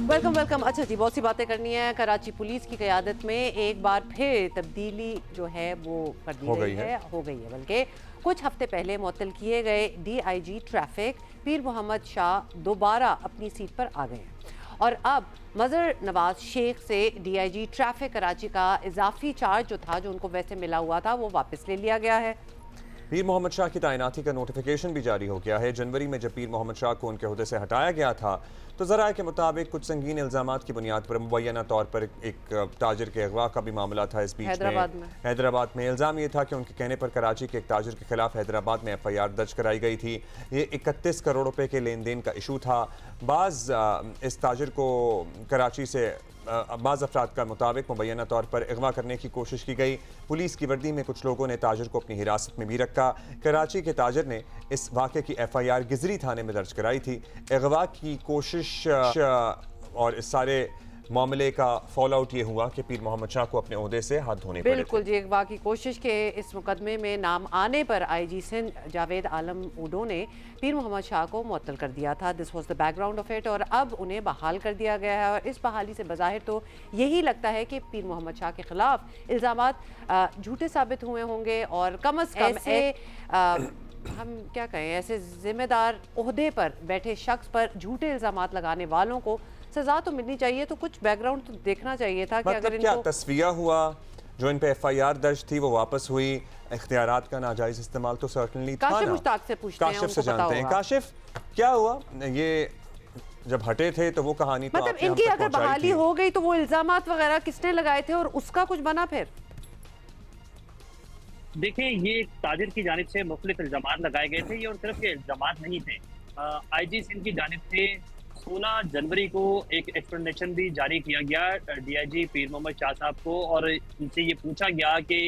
Welcome. अच्छा जी, बहुत सी बातें करनी है। कराची पुलिस की क़यादत में एक बार फिर तब्दीली जो है वो कर दी गई है, हो गई है। बल्कि कुछ हफ्ते पहले मुअत्तल किए गए DIG ट्रैफिक पीर मोहम्मद शाह दोबारा अपनी सीट पर आ गए हैं और अब मज़र नवाज शेख से DIG ट्रैफिक कराची का इजाफी चार्ज जो था, जो उनको वैसे मिला हुआ था, वो वापस ले लिया गया है। पीर मोहम्मद शाह की तैनाती का नोटिफिकेशन भी जारी हो गया है। जनवरी में जब पीर मोहम्मद शाह को उनके ओहदे से हटाया गया था तो ज़राए के मुताबिक कुछ संगीन इल्ज़ामात की बुनियाद पर मुबैना तौर पर एक ताजिर के अगवा का भी मामला था। इस बीच हैदराबाद में इल्ज़ाम ये था कि उनके कहने पर कराची के एक ताजिर के खिलाफ हैदराबाद में FIR दर्ज कराई गई थी। ये 31 करोड़ रुपए के लेन देन का इशू था। इस ताजिर को कराची से बाज़ अफराद का मुताबिक मुबैना तौर पर अगवा करने की कोशिश की गई। पुलिस की वर्दी में कुछ लोगों ने ताजिर को अपनी हिरासत में भी रखा। कराची के ताजिर ने इस वाक़े की FIR गिजरी थाने में दर्ज कराई थी। अगवा की कोशिश और इस सारे मामले का फॉल आउट ये हुआ कि पीर मोहम्मद शाह को अपने ओहदे से हाथ धोने पड़े। बिल्कुल जी, अगवा की कोशिश के इस मुकदमे में नाम आने पर IG सिंध जावेद आलम उडो ने पीर मोहम्मद शाह को मुअत्तल कर दिया था। This was the background of it. और अब उन्हें बहाल कर दिया गया है और इस बहाली से बज़ाहिर तो यही लगता है कि पीर मोहम्मद शाह के खिलाफ इल्ज़ामात झूठे साबित हुए होंगे और कम अज़ कम ऐसे हम क्या कहें, ऐसे जिम्मेदार ओहदे पर बैठे शख्स पर झूठे इल्ज़ामात लगाने वालों को सजा तो मिलनी चाहिए। तो कुछ बैकग्राउंड तो देखना चाहिए था कि मतलब अगर क्या इनको तस्वीया हुआ, जो इन पे FIR दर्ज थी वो वापस हुई, इख्तियारात का नाजायज इस्तेमाल तो सर्टनली था ना। काशिफ मुश्ताक से पूछते हैं, काशिफ से उनको पता जानते हैं। होगा। काशिफ, क्या हुआ? ये जब हटे थे तो वो कहानी तो मतलब आपने हम इनकी तक अगर पहुंचाई बहाली थी। हो गई तो वो इल्जामात वगैरह किसने लगाए थे और उसका कुछ बना फिर? देखिए, ये ताजिर की जानिब से मुख्तलिफ इल्जामात लगाए गए थे। ये और सिर्फ ये इल्जामात नहीं थे, IG सिंध की जानिब से 16 जनवरी को एक एक्सप्लेनेशन भी जारी किया गया DIG पीर मोहम्मद शाह साहब को और इनसे ये पूछा गया कि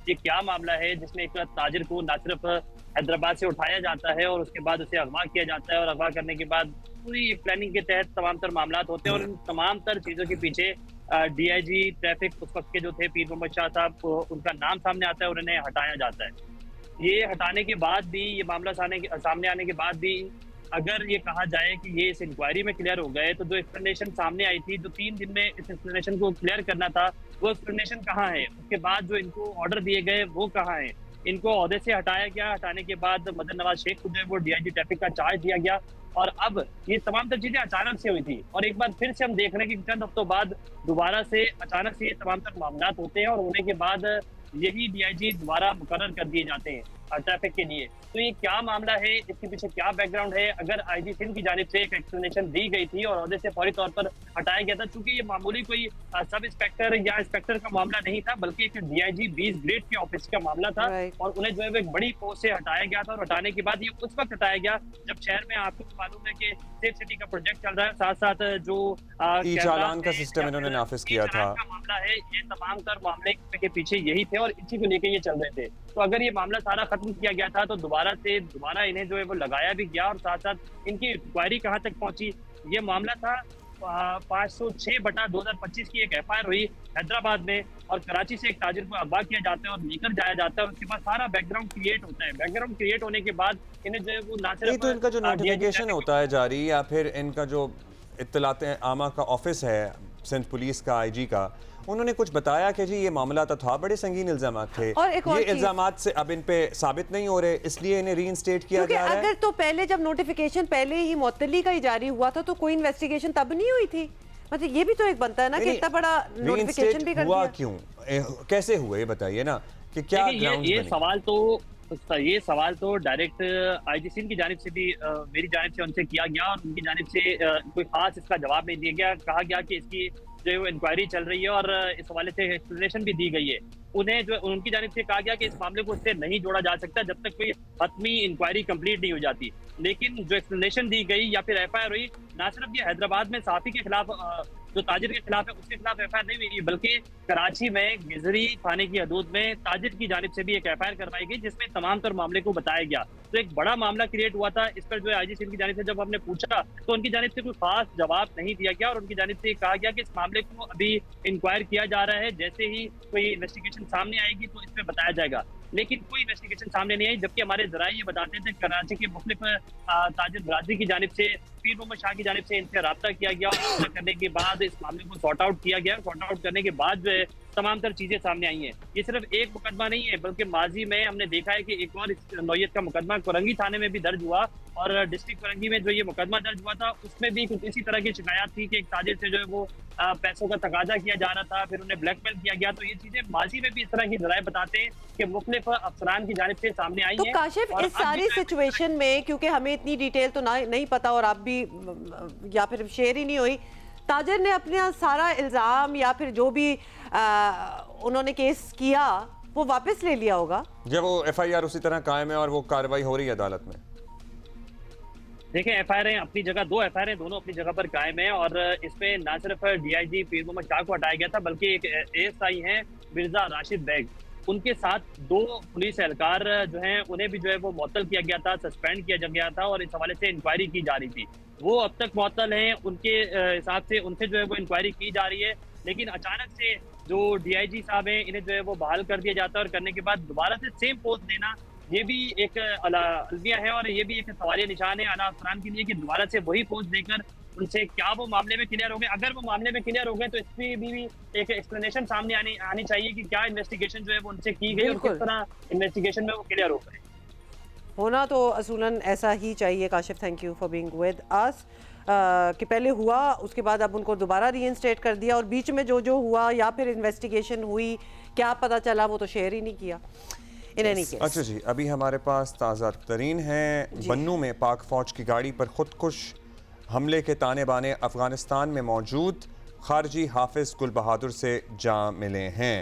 ये क्या मामला है जिसमें एक ताजिर को ना सिर्फ हैदराबाद से उठाया जाता है और उसके बाद उसे अगवा किया जाता है और अगवा करने के बाद पूरी प्लानिंग के तहत तमाम तर मामला होते हैं और इन तमाम तर चीज़ों के पीछे डीआईजी ट्रैफिक उस वक्त के जो थे पीर मोहम्मद शाह साहब, उनका नाम सामने आता है और उन्हें हटाया जाता है। ये हटाने के बाद भी, ये मामला सामने आने के बाद भी अगर ये कहा जाए कि ये इस इंक्वायरी में क्लियर हो गए, तो जो एक्सप्लेनेशन सामने आई थी, जो 3 दिन में इस एक्सप्लेनेशन को क्लियर करना था, वो एक्सप्लेनेशन कहाँ है? उसके बाद जो इनको ऑर्डर दिए गए वो कहाँ है? इनको ओहदे से हटाया गया, हटाने के बाद मदन नवाज शेख को जो है वो डीआईजी ट्रैफिक का चार्ज दिया गया, और अब ये तमाम तर चीजें अचानक से हुई थी, और एक बार फिर से हम देख रहे हैं कि चंद हफ्तों बाद दोबारा से अचानक से ये तमाम तर मामला होते हैं, और होने के बाद यही डीआईजी दोबारा मुकर्रर कर दिए जाते हैं ट्रैफिक के लिए। तो ये क्या मामला है, इसके पीछे क्या बैकग्राउंड है? अगर आईजी सिंध की जानिब से एक एक्सप्लेनेशन दी गई थी और ओहदे से फौरी तौर पर हटाया गया था, चूंकि ये मामूली कोई सब इंस्पेक्टर या इंस्पेक्टर का मामला नहीं था, बल्कि एक डीआईजी 20 ग्रेड के ऑफिस का मामला था, और उन्हें जो है एक बड़ी पोस्ट से हटाया गया था। और हटाने के बाद ये उस वक्त हटाया गया जब शहर में आपको मालूम है कि सेफ सिटी का प्रोजेक्ट चल रहा है, साथ साथ जो चालान का सिस्टम इन्होंने नाफिज किया था, मामला है, ये तमाम तर मामले के पीछे यही थे और इसी को लेकर ये चल रहे थे। तो अगर ये मामला सारा खत्म किया गया था, तो दोबारा इन्हें जो है वो लगाया भी गया, और साथ साथ इनकी इंक्वायरी कहाँ तक पहुंची? ये मामला था 506/2025 की एक एफआईआर हुई हैदराबाद में, और कराची से एक ताजिर को अगवा किया जाता है और लेकर जाया जाता है, उसके बाद सारा बैकग्राउंड क्रिएट होता है। बैकग्राउंड क्रिएट होने के बाद इन्हें जो है वो ना सिर्फ तो इनका जो नोटिफिकेशन होता है जारी, या फिर इनका जो इत्तलात आमा का ऑफिस है सिंध पुलिस का, आईजी का, उन्होंने कुछ बताया कि जी ये मामला तो था, बड़े संगीन इल्जामात थे, और एक और ये इल्जामात से अब इन पे साबित नहीं हो रहे, इसलिए इन्हें रीइंस्टेट किया जा रहा है। अगर तो पहले जब नोटिफिकेशन पहले ही मुअत्तली का ही जारी हुआ था, तो कोई इन्वेस्टिगेशन तब नहीं हुई थी? मतलब ये भी तो एक बनता है ना कि इतना बड़ा नोटिफिकेशन भी कर दिया। हुआ क्यों, कैसे हुए, बताइए ना कि क्या ग्राउंड्स बने? ये सवाल तो डायरेक्ट आईजी सिंध की जानिब से भी मेरी जानिब से उनसे किया गया, और उनकी जानिब से कोई खास इसका जवाब नहीं दिया गया। कहा गया कि इसकी जो इंक्वायरी चल रही है और इस हवाले से एक्सप्लेनेशन भी दी गई है। उन्हें जो उनकी जानिब से कहा गया कि इस मामले को इससे नहीं जोड़ा जा सकता जब तक कोई हतमी इंक्वायरी कंप्लीट नहीं हो जाती। लेकिन जो एक्सप्लेनेशन दी गई या फिर एफआईआर हुई, ना सिर्फ ये हैदराबाद में साफी के खिलाफ, जो ताजिर के खिलाफ है उसके खिलाफ एफआईआर नहीं हुई, बल्कि कराची में गिजरी थाने की हदूद में ताजिर की जानिब से भी एक एफआईआर करवाई गई, जिसमें तमाम तर मामले को बताया गया। तो एक बड़ा मामला क्रिएट हुआ था। इस पर जो है आईजी सिंध की जानिब से जब हमने पूछा, तो उनकी जानिब से कोई खास जवाब नहीं दिया गया, और उनकी जानिब से कहा गया कि इस मामले को अभी इंक्वायर किया जा रहा है, जैसे ही कोई इन्वेस्टिगेशन सामने आएगी तो इसमें बताया जाएगा। लेकिन कोई इन्वेस्टिगेशन सामने नहीं आई, जबकि हमारे जराये ये बताते थे कराची के मुख्तलिफ ताजिर बरादरी की जानिब से, पीर मोहम्मद शाह की जानिब से इनसे रब्ता किया गया, और करने के बाद इस मामले को सॉर्ट आउट किया गया। सॉर्ट आउट करने के बाद जो है तमाम तर चीजें सामने आई हैं। ये सिर्फ एक मुकदमा नहीं है, बल्कि माजी में हमने देखा है कि एक और इस नौयत का मुकदमा कोरंगी थाने में भी दर्ज हुआ, और डिस्ट्रिक्ट कोरंगी में जो ये मुकदमा दर्ज हुआ था उसमें भी कुछ इसी तरह की शिकायत थी कि एक ताजिर से जो है वो पैसों का तकाजा किया जा रहा था, फिर उन्हें ब्लैकमेल किया गया। तो ये चीजें माजी में भी इस तरह की जराये बताते हैं कि मुख्तलिफ अफसरान की जानिब से सामने आई तो हैं। काशिफ, इस सारी सिचुएशन में, क्योंकि हमें इतनी डिटेल तो नहीं पता और आप भी या फिर शेयर ही नहीं हुई, ताजिर ने अपना सारा इल्जाम या फिर जो भी उन्होंने केस किया वो वापस ले लिया होगा? जब वो एफआईआर उसी तरह कायम है और वो कार्रवाई हो रही है अदालत में। देखें, एफआईआर अपनी जगह, 2 एफआईआर दोनों अपनी जगह पर कायम है, और इसमें ना सिर्फ डीआईजी पीर मोहम्मद शाह को हटाया गया था, बल्कि एक एएसआई हैं मिर्जा राशिद बेग, उनके साथ 2 पुलिस एहलकार जो हैं उन्हें भी जो है वो मुअत्तल किया गया था, सस्पेंड किया गया था, और इस हवाले से इंक्वायरी की जा रही थी। वो अब तक मुअत्तल हैं, उनके हिसाब से उनसे जो है वो इंक्वायरी की जा रही है। लेकिन अचानक से जो डीआईजी साहब हैं इन्हें जो है वो बहाल कर दिया जाता है, और करने के बाद दोबारा से सेम पोस्ट देना, ये भी एक अलविया है, और ये भी एक सवालिया निशान है आला अफसरान के लिए कि दोबारा से वही पोस्ट देकर उनसे क्या वो मामले में क्लियर हो गए। अगर वो मामले में क्लियर हो गए तो इसमें भी एक एक्सप्लेनेशन सामने आनी चाहिए कि क्या इन्वेस्टिगेशन जो है वो उनसे की गई और किस तरह इन्वेस्टिगेशन में वो क्लियर हो गए। होना तो असूलन ऐसा ही चाहिए। Kashif, thank you for being with us. कि पहले हुआ, उसके बाद अब उनको दोबारा रीइंस्टेट कर दिया, और बीच में जो हुआ या फिर इन्वेस्टिगेशन हुई, क्या पता चला, वो तो शेयर ही नहीं किया। अच्छा जी, अभी हमारे पास ताज़ा तरीन है। बन्नू में पाक फौज की गाड़ी पर खुदकुश हमले के ताने बाने अफगानिस्तान में मौजूद खारजी हाफिज गुल बहादुर से जा मिले हैं।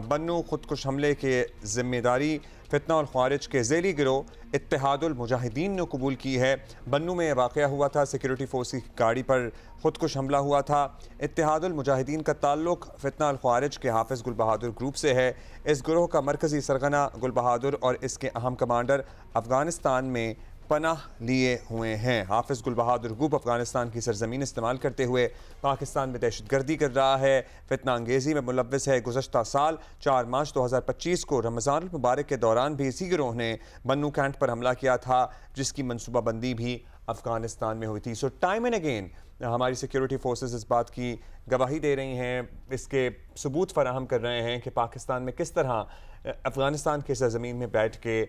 बन्नू खुदकुश हमले के जिम्मेदारी फितना और ख्वारिज के ज़ेली गिरोह इत्तेहादुल मुजाहिदीन ने कबूल की है। बन्नू में वाक़या हुआ था, सिक्योरिटी फोर्स की गाड़ी पर खुदकुश हमला हुआ था। इत्तेहादुल मुजाहिदीन का ताल्लुक फितना और ख्वारिज के हाफिज गुल बहादुर ग्रुप से है। इस ग्रोह का मरकज़ी सरगना गुल बहादुर और इसके अहम कमांडर अफगानिस्तान में पनाह लिए हुए हैं। हाफिज गुल बहादुर ग्रुप अफगानिस्तान की सरजमीन इस्तेमाल करते हुए पाकिस्तान में दहशतगर्दी कर रहा है, फितना अंगेज़ी में मुलव्वस है। गुज़श्ता साल 4 मार्च 2025 को रमज़ान मुबारक के दौरान भी इसी गिरोह ने बन्नू कैंट पर हमला किया था, जिसकी मनसूबाबंदी भी अफगानिस्तान में हुई थी। सो टाइम एंड अगेन हमारी सिक्योरिटी फोर्सेस इस बात की गवाही दे रही हैं, इसके सबूत फराहम कर रहे हैं कि पाकिस्तान में किस तरह अफगानिस्तान के सरजमीन में बैठ के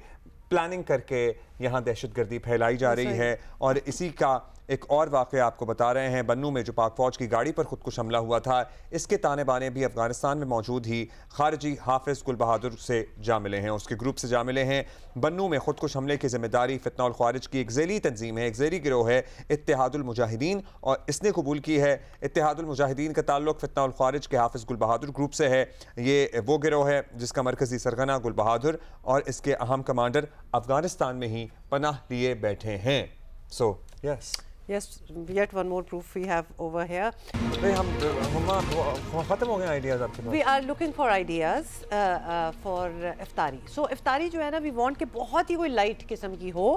प्लानिंग करके यहाँ दहशतगर्दी फैलाई जा रही है। और इसी का एक और वाक़या आपको बता रहे हैं, बन्नू में जो पाक फौज की गाड़ी पर खुदकुश हमला हुआ था, इसके ताने बाने भी अफगानिस्तान में मौजूद ही खारजी हाफिज गुल बहादुर से जा मिले हैं, उसके ग्रुप से जा मिले हैं। बन्नू में खुदकुश हमले की जिम्मेदारी फितना उल ख्वारिज की एक ज़ैली तंजीम है, एक ज़ैली गिरोह है इत्तेहादुल मुजाहिदीन, और इसने कबूल की है। इत्तेहादुल मुजाहिदीन का ताल्लुक फितना उल ख्वारिज के हाफिज गुल बहादुर ग्रुप से है। ये वो गिरोह है जिसका मरकज़ी सरगना गुल बहादुर और इसके अहम कमांडर अफगानिस्तान में ही पनाह लिए बैठे हैं। सो Yes, yet one more proof we have over here. भाई हम ख़त्म हो गए आइडियाज़ आपके पास? We are looking for ideas for इफ्तारी. So इफ्तारी जो है ना, we want कि बहुत ही कोई लाइट किस्म की हो.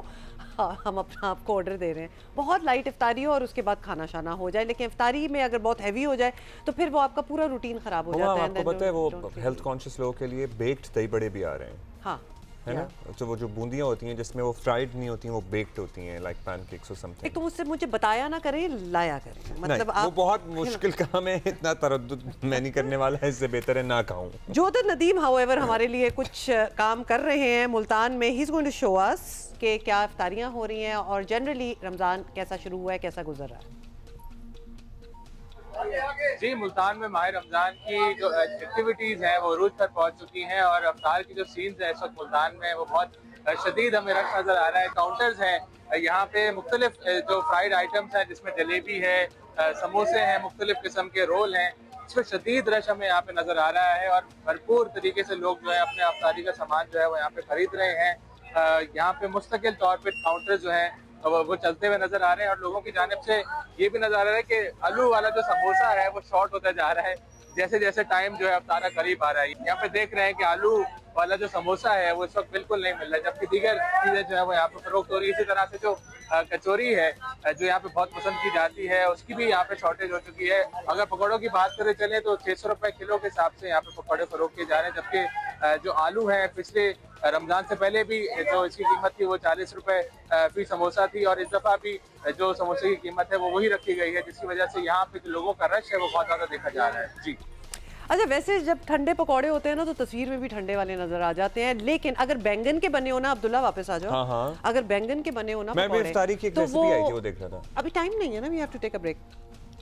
हम अपना आपको ऑर्डर दे रहे हैं, बहुत लाइट इफ्तारी हो और उसके बाद खाना शाना हो जाए, लेकिन इफ्तारी में अगर बहुत हैवी हो जाए तो फिर वो आपका पूरा रूटीन ख़राब हो जाता है। आपको पता है वो हेल्थ कॉन्शियस लोगों के लिए बेक्ड दही बड़े भी आ रहे हैं, हाँ, है ना? तो वो जो बूंदियाँ होती हैं जिसमें वो फ्राइड नहीं होती हैं, वो बेक्ड होती हैं, लाइक पैनकेक्स और समथिंग। एक तो मुझे बताया ना करें, लाया करें, मतलब वो बहुत मुश्किल काम है, इतना तरद्दुद मैं नहीं करने वाला है, इससे बेहतर है ना खाऊं। जोधर नदीम हाउएवर हमारे लिए कुछ काम कर रहे हैं मुल्तान में। He is going to show us कि क्या इफ्तारियां हो रही हैं और जनरली रमज़ान कैसा शुरू हुआ है, कैसा गुजर रहा है। जी, मुल्तान में माह रमज़ान की जो एक्टिविटीज़ हैं वो रूज पर पहुंच चुकी हैं और अफ्तार की जो सीन्स है इस वक्त मुल्तान में वो बहुत शदीद हमें रश नज़र आ रहा है। काउंटर्स हैं यहाँ पे, मुख्तलिफ जो फ्राइड आइटम्स हैं जिसमें जलेबी है, समोसे हैं, मुख्तलिफ किस्म के रोल हैं, इस पर शदीद रश हमें यहाँ पे नज़र आ रहा है और भरपूर तरीके से लोग जो है अपने अफ्तारी का सामान जो है वो यहाँ पे खरीद रहे हैं। यहाँ पे मुस्तकिल तौर पर काउंटर जो हैं वो चलते हुए नजर आ रहे हैं और लोगों की जानिब से ये भी नजर आ रहा है कि आलू वाला जो समोसा है वो शॉर्ट होता जा रहा है जैसे जैसे टाइम जो है अफ्तारा करीब आ रहा है। यहाँ पे देख रहे हैं कि आलू वाला जो समोसा है वो इस वक्त बिल्कुल नहीं मिल रहा है, जबकि दीगर चीजें जो है वो यहाँ पे फरोख्त हो रही है। इसी तरह से जो कचौरी है जो यहाँ पे बहुत पसंद की जाती है उसकी भी यहाँ पे शॉर्टेज हो चुकी है। अगर पकौड़ों की बात करें चले तो 600 रुपए किलो के हिसाब से यहाँ पे पकौड़े फरोख्त किए जा रहे हैं, जबकि जो आलू है पिछले रमजान से पहले भी जो इसकी कीमत थी वो 40 रुपए फी समोसा थी और इस दफा भी जो समोसे की कीमत है वो वही रखी गई है, जिसकी वजह से यहाँ पे जो लोगों का रश है वो बहुत ज्यादा देखा जा रहा है। जी अच्छा, वैसे जब ठंडे पकौड़े होते हैं ना तो तस्वीर में भी ठंडे वाले नजर आ जाते हैं, लेकिन अगर बैंगन के बने हो ना, अब्दुल्ला वापस आ जाओ। हाँ। अगर बैंगन के बने हो ना मैं भी इफ्तारी की एक रेसिपी आई थी वो देख रहा था। अभी टाइम नहीं है ना, we have to take a break.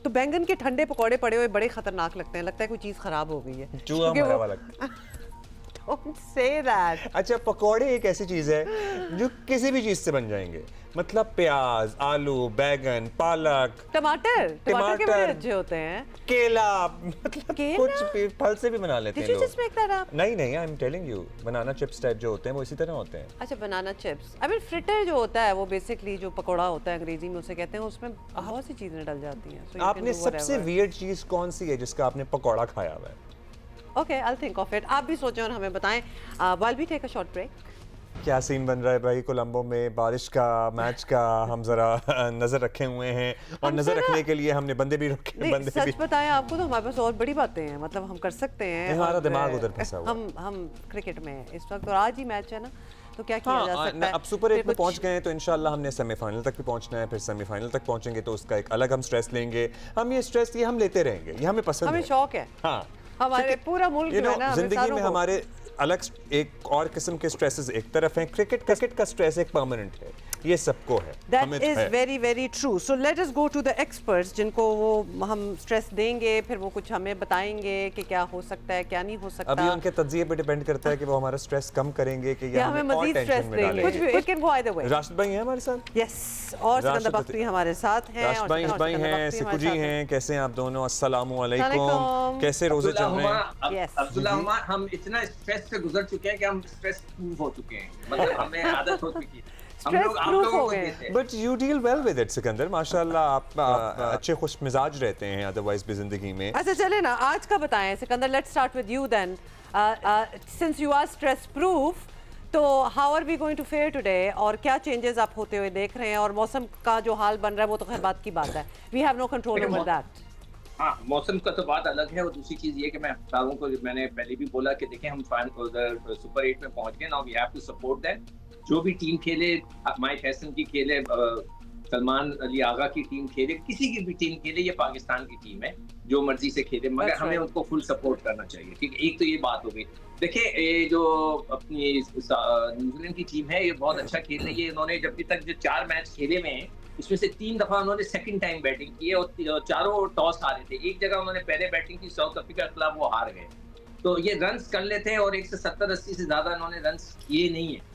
तो बैंगन के ठंडे पकौड़े पड़े हुए बड़े खतरनाक लगते हैं, लगता है कोई चीज खराब हो गई है। चूहा मरा हुआ लगता है। Don't say that. अच्छा, पकौड़े एक ऐसी चीज है जो किसी भी चीज से बन जाएंगे, मतलब प्याज, आलू, बैगन, पालक, टमाटर के बड़े अच्छे होते हैं, केला, मतलब कुछ भी फल से भी बना लेते हैं लोग। Just make that up? नहीं, I am telling you, banana chips type जो होते हैं वो इसी तरह होते हैं। अच्छा, banana chips, I mean fritter जो होता है वो बेसिकली जो पकौड़ा होता है अंग्रेजी में उसे कहते हैं, उसमें बहुत सी चीजें डल जाती हैं। आपने सबसे वियर्ड चीज कौन सी है जिसका आपने पकौड़ा खाया हुआ है? Okay, I'll think of it. आप भी सोचें और हमें बताएं। While we take a short break. क्या सीन बन रहा है भाई कोलंबो में, बारिश का, मैच का, हम जरा नजर रखे हुए हैं और नजर रखने के लिए हमने बंदे भी रखे। बंदे सच बताएं आपको तो हमारे पास और बड़ी बातें हैं, मतलब हम कर सकते हैं। हमारा दिमाग उधर फंसा हुआ है। हम क्रिकेट में इस वक्त, और आज ही मैच है ना, तो क्या किया जा सकता है। अब सुपर 8 में पहुंच गए हैं तो इंशाल्लाह हमने सेमीफाइनल तक भी पहुंचना है, फिर सेमीफाइनल तक पहुंचेंगे तो उसका एक अलग हम स्ट्रेस लेंगे। हम ये स्ट्रेस हम लेते रहेंगे, ये हमें पसंद है, हमें शौक है। हाँ, हमारे पूरा मुल्क जो है ना, जिंदगी में हमारे अलग एक और किस्म के स्ट्रेसेस एक तरफ हैं, क्रिकेट का स्ट्रेस एक परमानेंट है, ये सबको है। That is very very true. So let us go to the experts जिनको वो हम स्ट्रेस देंगे, फिर वो कुछ हमें बताएंगे कि क्या हो सकता है, क्या नहीं हो सकता। अभी उनके तज्जिए पे डिपेंड करता है कि वो हमारा स्ट्रेस कम करेंगे कि या हमें मजीद स्ट्रेस देंगे। कुछ भी, it can go either way. Rashid भाई हैं हमारे साथ। Yes, और सिकंदर बख्तरी हमारे साथ हैं। राशिद भाई हैं, सिकू जी हैं, कैसे हैं आप दोनों? अस्सलामु अलैकुम, कैसे रोजे चल रहे हैं? अब्दुल्ला, हम इतना स्ट्रेस से गुजर चुके हैं कि हम स्ट्रेस प्रूफ हो चुके हैं, मतलब हमें आदत हो चुकी है। But you deal well with it, Sikandar, माशाल्लाह आप अच्छे खुश मिजाज रहते हैं अदरवाइज भी जिंदगी में। अच्छा चले ना, आज का बताएं Sikandar, let's start with you then. Since you are stress proof, तो how are we going to fare today, और क्या चेंजेस आप होते हुए देख रहे हैं? और मौसम का जो हाल बन रहा है वो तो खैर बात की बात है, we have no control over that. हाँ, मौसम का तो बात अलग है। और दूसरी चीज ये कि मैं अफ्तारों को मैंने पहले भी बोला कि देखें हम उधर सुपर 8 में पहुंच गए, now we have to support that. जो भी टीम खेले, माइक हैसन की खेले, सलमान अली आगा की टीम खेले, किसी की भी टीम खेले, ये पाकिस्तान की टीम है, जो मर्जी से खेले, मगर हमें उनको फुल सपोर्ट करना चाहिए। ठीक है, एक तो ये बात हो गई। देखिए ये जो अपनी न्यूजीलैंड की टीम है, ये बहुत अच्छा खेल रही है। इन्होंने जब तक जो 4 मैच खेले हुए हैं, इसमें से 3 दफा उन्होंने सेकंड टाइम बैटिंग की है और चारों टॉस हारे थे। एक जगह उन्होंने पहले बैटिंग की साउथ अफ्रीका के खिलाफ, वो हार गए। तो ये रन्स कर लेते हैं और 170-80 से ज्यादा इन्होंने रन्स किए नहीं है।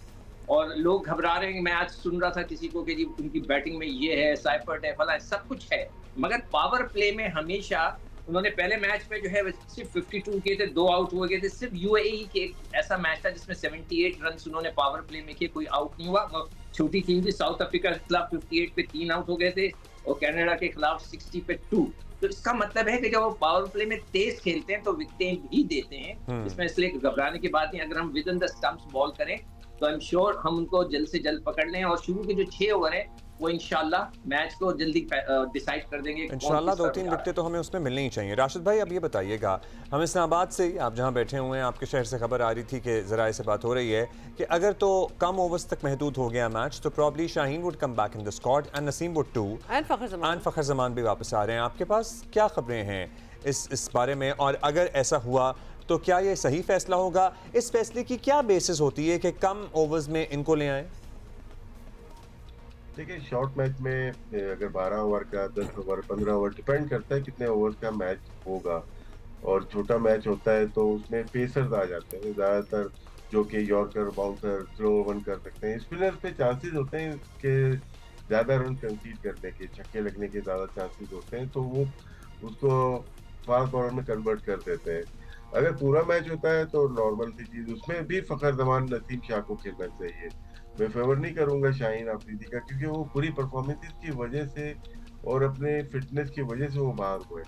और लोग घबरा रहे हैं। मैं आज सुन रहा था किसी को कि जी उनकी बैटिंग में ये है, साइफर्ट है, फला है, सब कुछ है, मगर पावर प्ले में हमेशा उन्होंने पहले मैच में जो है सिर्फ 52 किए थे, 2 आउट हो गए थे। सिर्फ यूएई के ऐसा मैच था जिसमें 78 रन उन्होंने पावर प्ले में किए, कोई आउट नहीं हुआ। छोटी टीम थी, साउथ अफ्रीका के खिलाफ 58 पे 3 आउट हो गए थे और कनाडा के खिलाफ 60 पे 2। तो इसका मतलब है कि जब वो पावर प्ले में तेज खेलते हैं तो विकेटें भी देते हैं। इसमें इसलिए घबराने की बात नहीं। अगर हम with in the stumps ball करें तो आई एम श्योर हम उनको जल्द से जल्द पकड़ लें और शुरू के जो 6 ओवर है वो इंशाल्लाह मैच को जल्दी डिसाइड कर देंगे। इंशाल्लाह 2-3 विकेटें तो हमें उसमें मिलनी ही चाहिए। राशिद भाई, अब ये बताइएगा, हम इस्लामाबाद से, आप जहां बैठे हुए हैं, आपके शहर से खबर आ रही थी कि ज़राए से बात हो रही है कि अगर तो कम ओवर्स तक महदूद हो गया मैच तो probably Shaheen would come back in the squad and Naseem would too and Fakhar Zaman भी वापस आ रहे हैं। आपके पास क्या खबरें हैं इस बारे में? और अगर ऐसा हुआ तो क्या ये सही फैसला होगा? इस फैसले की क्या बेसिस होती है कि कम ओवर्स में इनको ले आए? देखिए, शॉर्ट मैच में अगर 12 ओवर का, 10 ओवर, 15 ओवर, डिपेंड करता है कितने ओवर का मैच होगा। और छोटा मैच होता है तो उसमें पेसर्स आ जाते हैं ज़्यादातर, जो कि यॉर्कर, बाउंसर, स्लो ओवर कर सकते हैं। स्पिनर्स पे चांसेस होते हैं कि ज़्यादा रन कंसीड करने के, छक्के लगने के ज़्यादा चांसेस होते हैं, तो वो उसको फास्ट बॉलर में कन्वर्ट कर देते हैं। अगर पूरा मैच होता है तो नॉर्मल सी चीज़, उसमें भी फ़खर ज़मान, नसीम शाह को खेलना चाहिए। मैं फेवर नहीं करूंगा शाहीन आफरीदी का, क्योंकि वो पूरी परफॉर्मेंस की वजह से और अपने फिटनेस की वजह से वो बाहर हुए।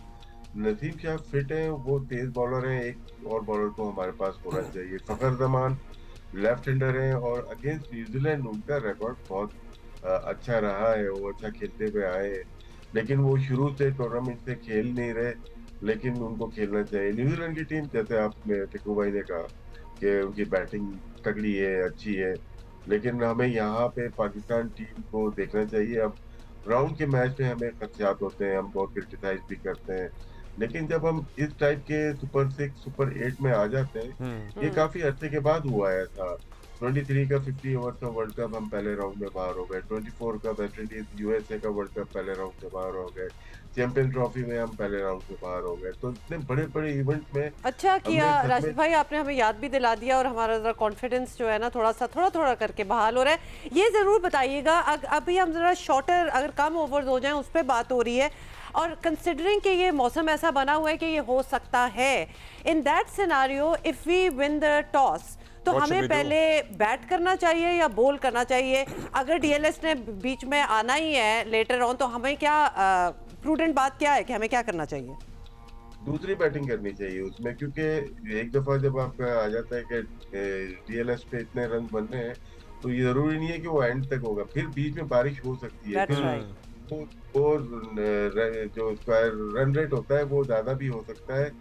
नसीम शाह फिट है, वो तेज बॉलर हैं, एक और बॉलर को हमारे पास होना चाहिए। फ़खर ज़मान लेफ्ट हैंडर हैं और अगेंस्ट न्यूजीलैंड उनका रिकॉर्ड बहुत अच्छा रहा है, वो अच्छा खेलते हुए आए हैं, लेकिन वो शुरू से टूर्नामेंट से खेल नहीं रहे, लेकिन उनको खेलना चाहिए। न्यूजीलैंड की टीम, जैसे आपने टिकू भाई ने कहा कि उनकी बैटिंग तगड़ी है, अच्छी है, लेकिन हमें यहाँ पे पाकिस्तान टीम को देखना चाहिए। अब राउंड के मैच में हमें खदशात होते हैं, हम बहुत क्रिटिसाइज भी करते हैं, लेकिन जब हम इस टाइप के सुपर 6, सुपर 8 में आ जाते हैं, ये काफी अर्से के बाद हुआ है था। 23 का 50 ओवर का वर्ल्ड कप हम पहले राउंड में बाहर हो गए, 24 का वेस्ट इंडीज यूएसए का वर्ल्ड कप पहले राउंड से बाहर हो गए, चैंपियन ट्रॉफी में हम पहले राउंड से बाहर हो गए। तो इतने बड़े बड़े इवेंट में अच्छा किया राशिद भाई, आपने हमें याद भी दिला दिया और हमारा जरा कॉन्फिडेंस जो है ना थोड़ा करके बहाल हो रहा है। ये जरूर बताइएगा, अभी हम जरा शॉर्टर, अगर कम ओवर्स हो जाएं उस पर बात हो रही है, और कंसिडरिंग कि ये मौसम ऐसा बना हुआ है कि ये हो सकता है, in that scenario if we win the toss तो हमें पहले बैट करना चाहिए या बॉल करना चाहिए? अगर डीएलएस ने बीच में आना ही है लेटर ऑन तो हमें क्या प्रूडेंट बात क्या है कि हमें क्या करना चाहिए? दूसरी बैटिंग करनी चाहिए उसमें, क्योंकि एक दफा जब आपका आ जाता है कि डीएलएस पे इतने रन बन रहे हैं तो ये जरूरी नहीं है कि वो एंड तक होगा, फिर बीच में बारिश हो सकती है, वो जो रन रेट होता है वो ज्यादा भी हो सकता है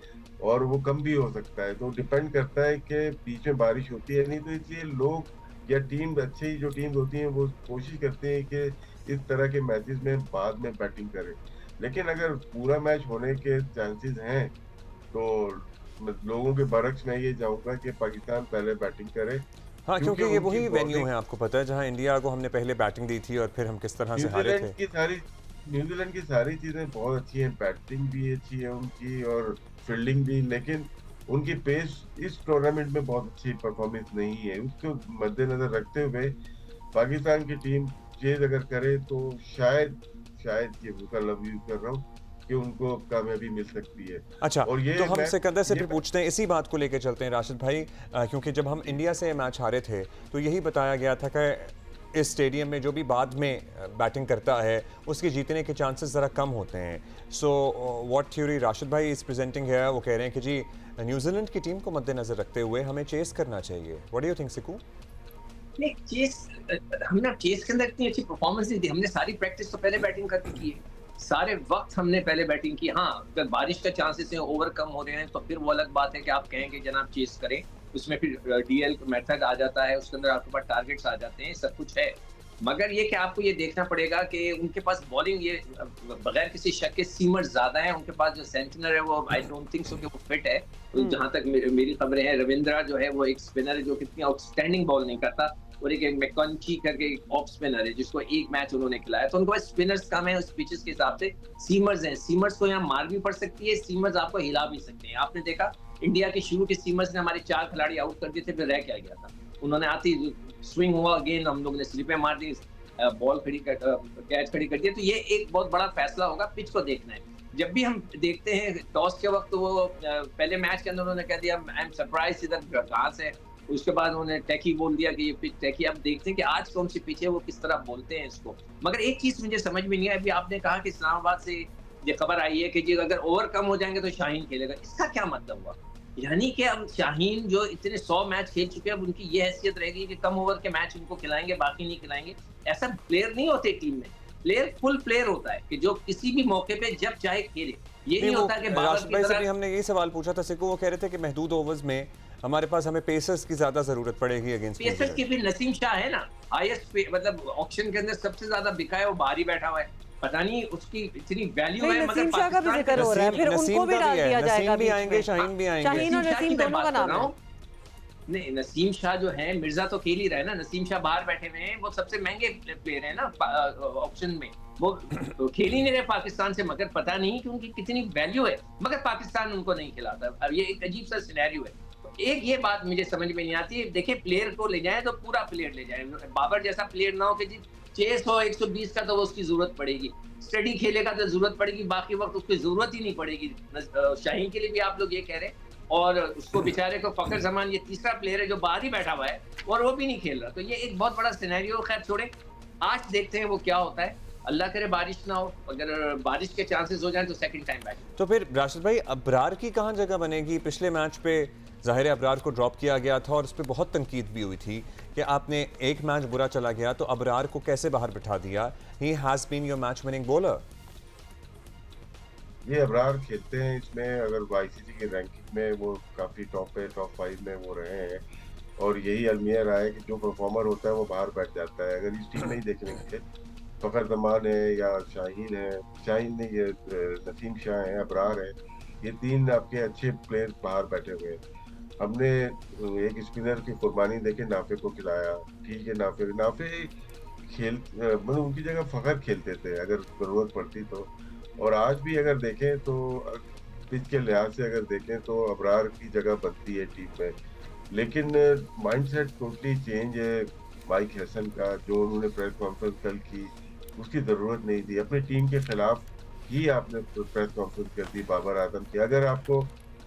और वो कम भी हो सकता है। तो डिपेंड करता है कि बीच में बारिश होती है नहीं, तो इसलिए लोग या टीम, अच्छी जो टीम होती हैं वो कोशिश करते हैं कि इस तरह के मैचेस में बाद में बैटिंग करें। लेकिन अगर पूरा मैच होने के चांसेस हैं तो लोगों के बरक्स में ये चाहूंगा कि पाकिस्तान पहले बैटिंग करे। हाँ, क्योंकि ये वही वेन्यू है, आपको पता है, जहां इंडिया को हमने पहले बैटिंग दी थी और फिर हम किस तरह से हारे थे। न्यूजीलैंड की सारी चीजें बहुत अच्छी हैं, बैटिंग भी अच्छी है उनकी और फील्डिंग भी, लेकिन उनकी पेस इस टूर्नामेंट में बहुत अच्छी परफॉर्मेंस नहीं है। उसको मद्देनजर रखते हुए पाकिस्तान की टीम चेज अगर करे तो शायद ये उसका लफ्ज यूज कर रहा हूँ कि उनको कामयाबी मिल सकती है। अच्छा, और ये तो हम सिकंदर से भी पूछते हैं, इसी बात को लेकर चलते हैं राशिद भाई, क्योंकि जब हम इंडिया से मैच हारे थे तो यही बताया गया था कि इस स्टेडियम में जो भी बाद में बैटिंग करता है उसके जीतने के चांसेस ज़रा कम होते हैं। सो व्हाट थ्योरी राशिद भाई इज़ प्रेजेंटिंग है, वो कह रहे हैं कि जी न्यूजीलैंड की टीम को मद्देनजर रखते हुए हमें चेस करना चाहिए। What do you think Siku? नहीं, चेस हमने चेस के अंदर इतनी अच्छी परफॉर्मेंस नहीं दी। हमने सारी प्रैक्टिस तो पहले बैटिंग करके की है, सारे वक्त हमने पहले बैटिंग की। हाँ, अगर बारिश का चांसेस है, ओवरकम हो रहे हैं, तो फिर वो अलग बात है कि आप कहेंगे जनाब चेस करें, उसमें फिर डीएल मेथड आ जाता है, उसके अंदर आपके पास टारगेट्स आ जाते हैं, सब कुछ है। मगर ये कि आपको ये देखना पड़ेगा कि उनके पास बॉलिंग ये बगैर किसी शक के सीमर्स ज्यादा हैं। उनके पास जो सेंटनर है वो आई डोंट थिंक सो कि वो फिट है। तो जहां तक मेरी खबरें हैं, रविंद्रा जो है वो एक स्पिनर है जो कितनी आउटस्टैंडिंग बॉल नहीं करता, और एक मैकॉन्ची करके एक ऑफ स्पिनर है जिसको एक मैच उन्होंने खिलाया। तो उनके पास स्पिनर्स कम है उस पिचेस के हिसाब से। सीमर्स हैं, सीमर्स को यहाँ मार भी पड़ सकती है, सीमर्स आपको हिला भी सकते हैं। आपने देखा इंडिया के शुरू के सीमर्स ने हमारे 4 खिलाड़ी आउट कर दिए थे, फिर रह क्या गया था। उन्होंने आती स्विंग हुआ, अगेन हम लोग ने स्लिपें मार दी, बॉल कैच खड़ी कर दिया। तो ये एक बहुत बड़ा फैसला होगा, पिच को देखना है। जब भी हम देखते हैं टॉस के वक्त, वो पहले मैच के अंदर उन्होंने कह दिया आई एम सरप्राइज इधर घास है, उसके बाद उन्होंने टैकी बोल दिया कि ये पिच टैकी। अब देखते हैं कि आज कौन सी पिच है, वो किस तरह बोलते हैं इसको। मगर एक चीज मुझे समझ में नहीं आई, अभी आपने कहा कि इस्लामाबाद से ये खबर आई है कि जी अगर ओवर कम हो जाएंगे तो शाहीन खेलेगा। इसका क्या मतलब हुआ? यानी कि अब शाहीन जो इतने 100 मैच खेल चुके हैं, अब उनकी ये हैसियत रहेगी कि कम ओवर के मैच उनको खिलाएंगे, बाकी नहीं खिलाएंगे। ऐसा प्लेयर नहीं होते टीम में। प्लेयर फुल प्लेयर होता है कि जो किसी भी मौके पे जब चाहे खेले। ये नहीं होता कि राशिद भाई से भी हमने यही सवाल पूछा था सिक्कू, वो कह रहे थे कि महदूद ओवर्स में हमारे पास हमें पेसर्स की ज्यादा जरूरत पड़ेगी अगेंस्ट पेसर्स की। फिर नसीम शाह है ना, हाईएस्ट मतलब ऑक्शन के अंदर सबसे ज्यादा बिका है, वो बाहर ही बैठा हुआ है। पता नहीं उसकी इतनी वैल्यू है। नसीम शाह का भी जिक्र हो रहा है, फिर उनको भी डाल दिया जाएगा। नसीम भी आएंगे, शाहीन भी आएंगे। शाहीन और नसीम दोनों का नाम है। नहीं, नसीम शाह जो है, मिर्जा तो खेल ही रहा है ना। नसीम शाह बाहर बैठे हुए हैं, वो सबसे महंगे प्लेयर है ना ऑप्शन में, वो तो खेल ही नहीं रहे पाकिस्तान से। मगर पता नहीं कि उनकी कितनी वैल्यू है, मगर पाकिस्तान उनको नहीं खिलाता। अब ये एक अजीब सा सिनेरियो है। एक ये बात मुझे समझ में नहीं आती है। देखिए, प्लेयर को ले जाए तो पूरा प्लेयर ले जाए। बाबर जैसा प्लेयर ना हो कि जी चेस हो 120 का तो वो उसकी जरूरत पड़ेगी, स्टडी खेलेगा तो जरूरत पड़ेगी, बाकी वक्त उसकी जरूरत ही नहीं पड़ेगी। शाहीन के लिए भी आप लोग ये कह रहे हैं, और उसको बेचारे को फखर जमान, ये तीसरा प्लेयर है जो बाहर ही बैठा हुआ है और वो भी नहीं खेल रहा। तो ये एक बहुत बड़ा सिनेरियो। खैर छोड़े, आज देखते हैं वो क्या होता है। अल्लाह करे बारिश ना हो, अगर बारिश के चांसेस हो जाए तो सेकंड टाइम बैटिंग। तो फिर राशिद भाई, अबरार की कहाँ जगह बनेगी? पिछले मैच पे ज़ाहिर है अबरार को ड्रॉप किया गया था और उस पर बहुत तनकीद भी हुई थी कि आपने एक मैच बुरा चला गया तो अबरार को कैसे बाहर बिठा दिया। He has been your match winning bowler. ये अबरार खेलते हैं इसमें, अगर आईसीसी की रैंकिंग में वो काफी टॉप 5 में वो रहे हैं, और यही अलमिया रहा है कि जो परफॉर्मर होता है वो बाहर बैठ जाता है। अगर इस टीम में ही देखने के फखर जमान है या शाहीन है, शाहीन नहीं, ये नसीम शाह है, अबरार है, ये 3 आपके अच्छे प्लेयर बाहर बैठे हुए हैं। हमने एक स्पिनर की कुर्बानी देके नाफे को खिलाया, ठीक है। नाफे खेल मतलब उनकी जगह फखर खेलते थे अगर जरूरत पड़ती तो। और आज भी अगर देखें तो पिच के लिहाज से अगर देखें तो अबरार की जगह बनती है टीम में। लेकिन माइंडसेट टोटली चेंज है माइक हैसन का। जो उन्होंने प्रेस कॉन्फ्रेंस कल की, उसकी जरूरत नहीं थी। अपनी टीम के खिलाफ ही आपने प्रेस कॉन्फ्रेंस कर दी बाबर आजम की। अगर आपको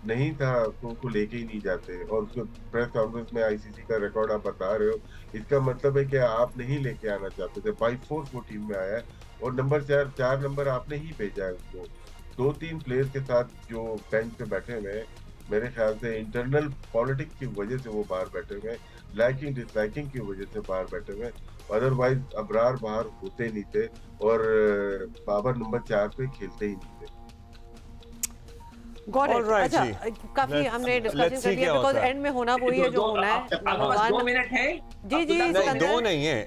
नहीं था तो उनको लेके ही नहीं जाते। और उसको प्रेस कॉन्फ्रेंस में आईसीसी का रिकॉर्ड आप बता रहे हो, इसका मतलब है कि आप नहीं लेके आना चाहते थे। बाई फोर्स वो टीम में आया है और नंबर 4 नंबर आपने ही भेजा है उसको। 2-3 प्लेयर्स के साथ जो बेंच पे बैठे हुए हैं, मेरे ख्याल से इंटरनल पॉलिटिक्स की वजह से वो बाहर बैठे हुए हैं, लाइकिंग डिसलाइकिंग की वजह से बाहर बैठे हुए हैं। अदरवाइज अबरार बाहर होते नहीं थे और बाबर नंबर 4 पे खेलते ही नहीं थे। अच्छा, काफी हमने डिस्कशन कर लिया, बिकॉज़ एंड में होना वही है जो होना है। 2 मिनट है जी, 2 नहीं है,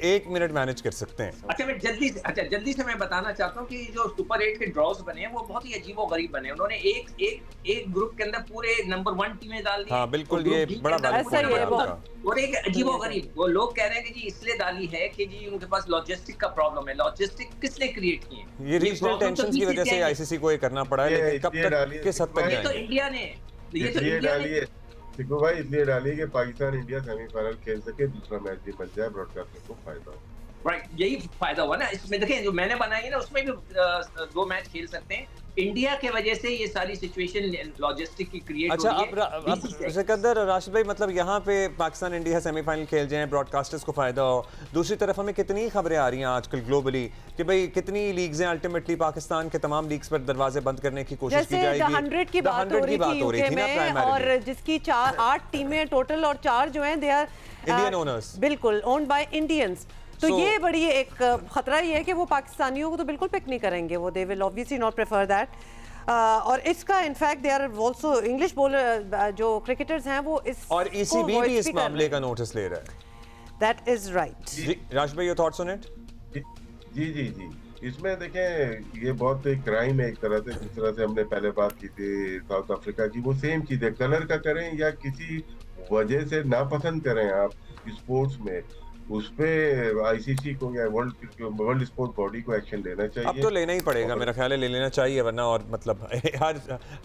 एक मिनट मैनेज कर सकते हैं। अच्छा, मैं जल्दी से मैं बताना चाहता हूँ कि जो सुपर 8 के ड्रॉस बने हैं वो बहुत ही अजीबोगरीब बने हैं। उन्होंने एक ग्रुप के अंदर पूरे नंबर 1 टीमें डाल दी। हाँ बिल्कुल, ये बड़ा और एक अजीबोगरीब, वो लोग कह रहे हैं कि जी इसलिए डाली है कि जी उनके पास लॉजिस्टिक का प्रॉब्लम है। लॉजिस्टिक किसने क्रिएट किए? ये रीजनल टेंशंस की वजह से आईसीसी को ये करना पड़ा है, लेकिन कब तक किस हद तक जाएंगे? तो इंडिया ने इसलिए डाली है सिक्कू भाई, इसलिए डाली है कि पाकिस्तान इंडिया सेमीफाइनल खेल सके, दूसरा मैच भी बन जाए, ब्रॉडकास्टर को फायदा हो। राइट, यही फायदा हुआ ना इसमें। देखें जो मैंने बनाई है ना उसमें भी 2 मैच खेल सकते हैं। इंडिया के वजह से ये सारी सिचुएशन लॉजिस्टिक की क्रिएट अच्छा, हो रही है। अब सिकंदर और राशिद भाई, मतलब यहाँ पे पाकिस्तान इंडिया सेमीफाइनल खेल जाए, ब्रॉडकास्टर्स को फायदा हो, दूसरी तरफ हमें कितनी खबरें आ रही हैं आजकल ग्लोबली कि भाई कितनी लीग्स हैं, अल्टीमेटली पाकिस्तान के तमाम लीग्स पर दरवाजे बंद करने की कोशिश की जाएगी। जैसे 100 की बात हो रही थी यूके में, और जिसकी 8 टीमें टोटल और 4 जो हैं दे आर इंडियन ओनर्स, बिल्कुल ओन्ड बाय इंडियंस। तो ये बड़ी एक खतरा ये है कि वो पाकिस्तानियों को तो बिल्कुल पिक नहीं करेंगे, वो they will obviously not prefer that. और इसका in fact they are also English bowler जो क्रिकेटर्स हैं वो इस और ईसीबी भी इस मामले का नोटिस ले रहा है। That is right. जी राशिद भाई, योर थॉट्स ऑन इट? जी जी जी, इसमें देखें ये बहुत एक क्राइम है एक तरह से, जिस तरह से हमने पहले बात की थी साउथ अफ्रीका की, वो सेम चीज है। कलर का करें या किसी वजह से नापसंद करें आप स्पोर्ट्स में, उस पे आईसीसी को या वर्ल्ड स्पोर्ट बॉडी को एक्शन लेना चाहिए। अब तो लेना ही पड़ेगा, मेरा ख्याल है ले लेना चाहिए, वरना और मतलब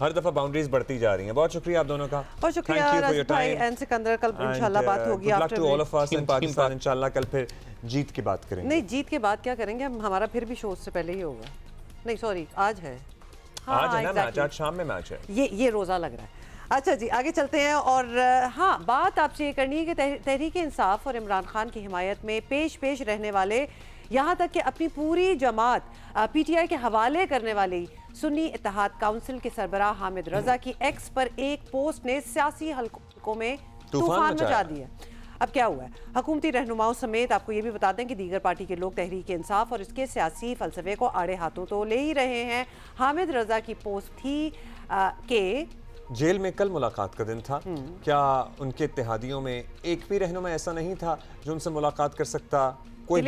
हर दफा बाउंड्रीज बढ़ती जा रही हैं। बहुत शुक्रिया आप दोनों का, बहुत शुक्रिया राशिद भाई एंड सिकंदर। कल इंशाल्लाह बात होगी after to all of us in Pakistan. इंशाल्लाह कल फिर जीत की बात करेंगे। नहीं, जीत के बाद क्या करेंगे हम, हमारा फिर भी शो से पहले ही होगा। नहीं सॉरी, आज है, आज है ना मैच, आज शाम में मैच है। ये रोजा लग रहा है। अच्छा जी, आगे चलते हैं। और हाँ, बात आपसे ये करनी है कि तहरीक इंसाफ और इमरान खान की हिमायत में पेश रहने वाले, यहाँ तक कि अपनी पूरी जमात पीटीआई के हवाले करने वाली सुन्नी इत्तेहाद काउंसिल के सरबराह हामिद रजा की एक्स पर एक पोस्ट ने सियासी हलकों में तूफान मचा दिया। अब क्या हुआ है, हुकूमती रहनुमाओं समेत आपको ये भी बता दें कि दीगर पार्टी के लोग तहरीक इंसाफ और इसके सियासी फलसफे को आड़े हाथों तो ले ही रहे हैं। हामिद रजा की पोस्ट थी कि जेल में कल मुलाकात का दिन था, क्या उनके इत्तेहादियों में एक भी रहनुमा ऐसा नहीं था जो उनसे मुलाकात कर सकता? कोई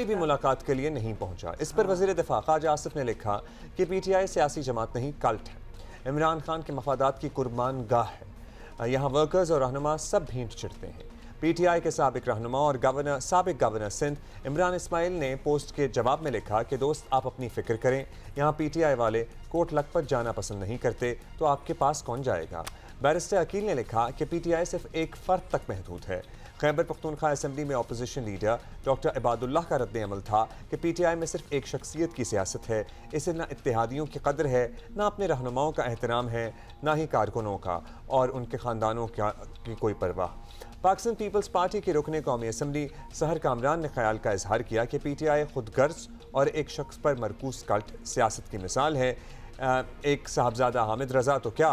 भी मुलाकात के लिए नहीं पहुंचा। इस पर वज़ीर दिफा ख्वाजा आसिफ ने लिखा कि पीटीआई सियासी जमात नहीं, कल्ट है। इमरान खान के मफादात की कुर्बान गाह है। यहाँ वर्कर्स और रहनुमा सब भींट चिढ़ते हैं। पीटीआई के साबिक रहनुमा और साबिक गवर्नर सिंध इमरान इस्माइल ने पोस्ट के जवाब में लिखा कि दोस्त आप अपनी फिक्र करें, यहाँ पीटीआई वाले कोट लखपत जाना पसंद नहीं करते तो आपके पास कौन जाएगा। बैरिस्टर अकील ने लिखा कि पीटीआई सिर्फ एक फ़र्द तक महदूद है। खैबर पख्तूनख्वा असेंबली में अपोजिशन लीडर डॉक्टर इबादुल्लाह का रद्द अमल था कि पीटीआई में सिर्फ एक शख्सियत की सियासत है, इसे ना इत्तेहादियों की कदर है, ना अपने रहनुमाओं का एहतराम है, ना ही कारकुनों का और उनके ख़ानदानों की कोई परवाह। पाकिस्तान पीपल्स पार्टी के रुकने कौमी असम्बली सहर कामरान ने ख्याल का इजहार किया कि पीटीआई खुदगर्ज और एक शख्स पर मरकूज कल्ट सियासत की मिसाल है। एक साहबजादा हामिद रजा तो क्या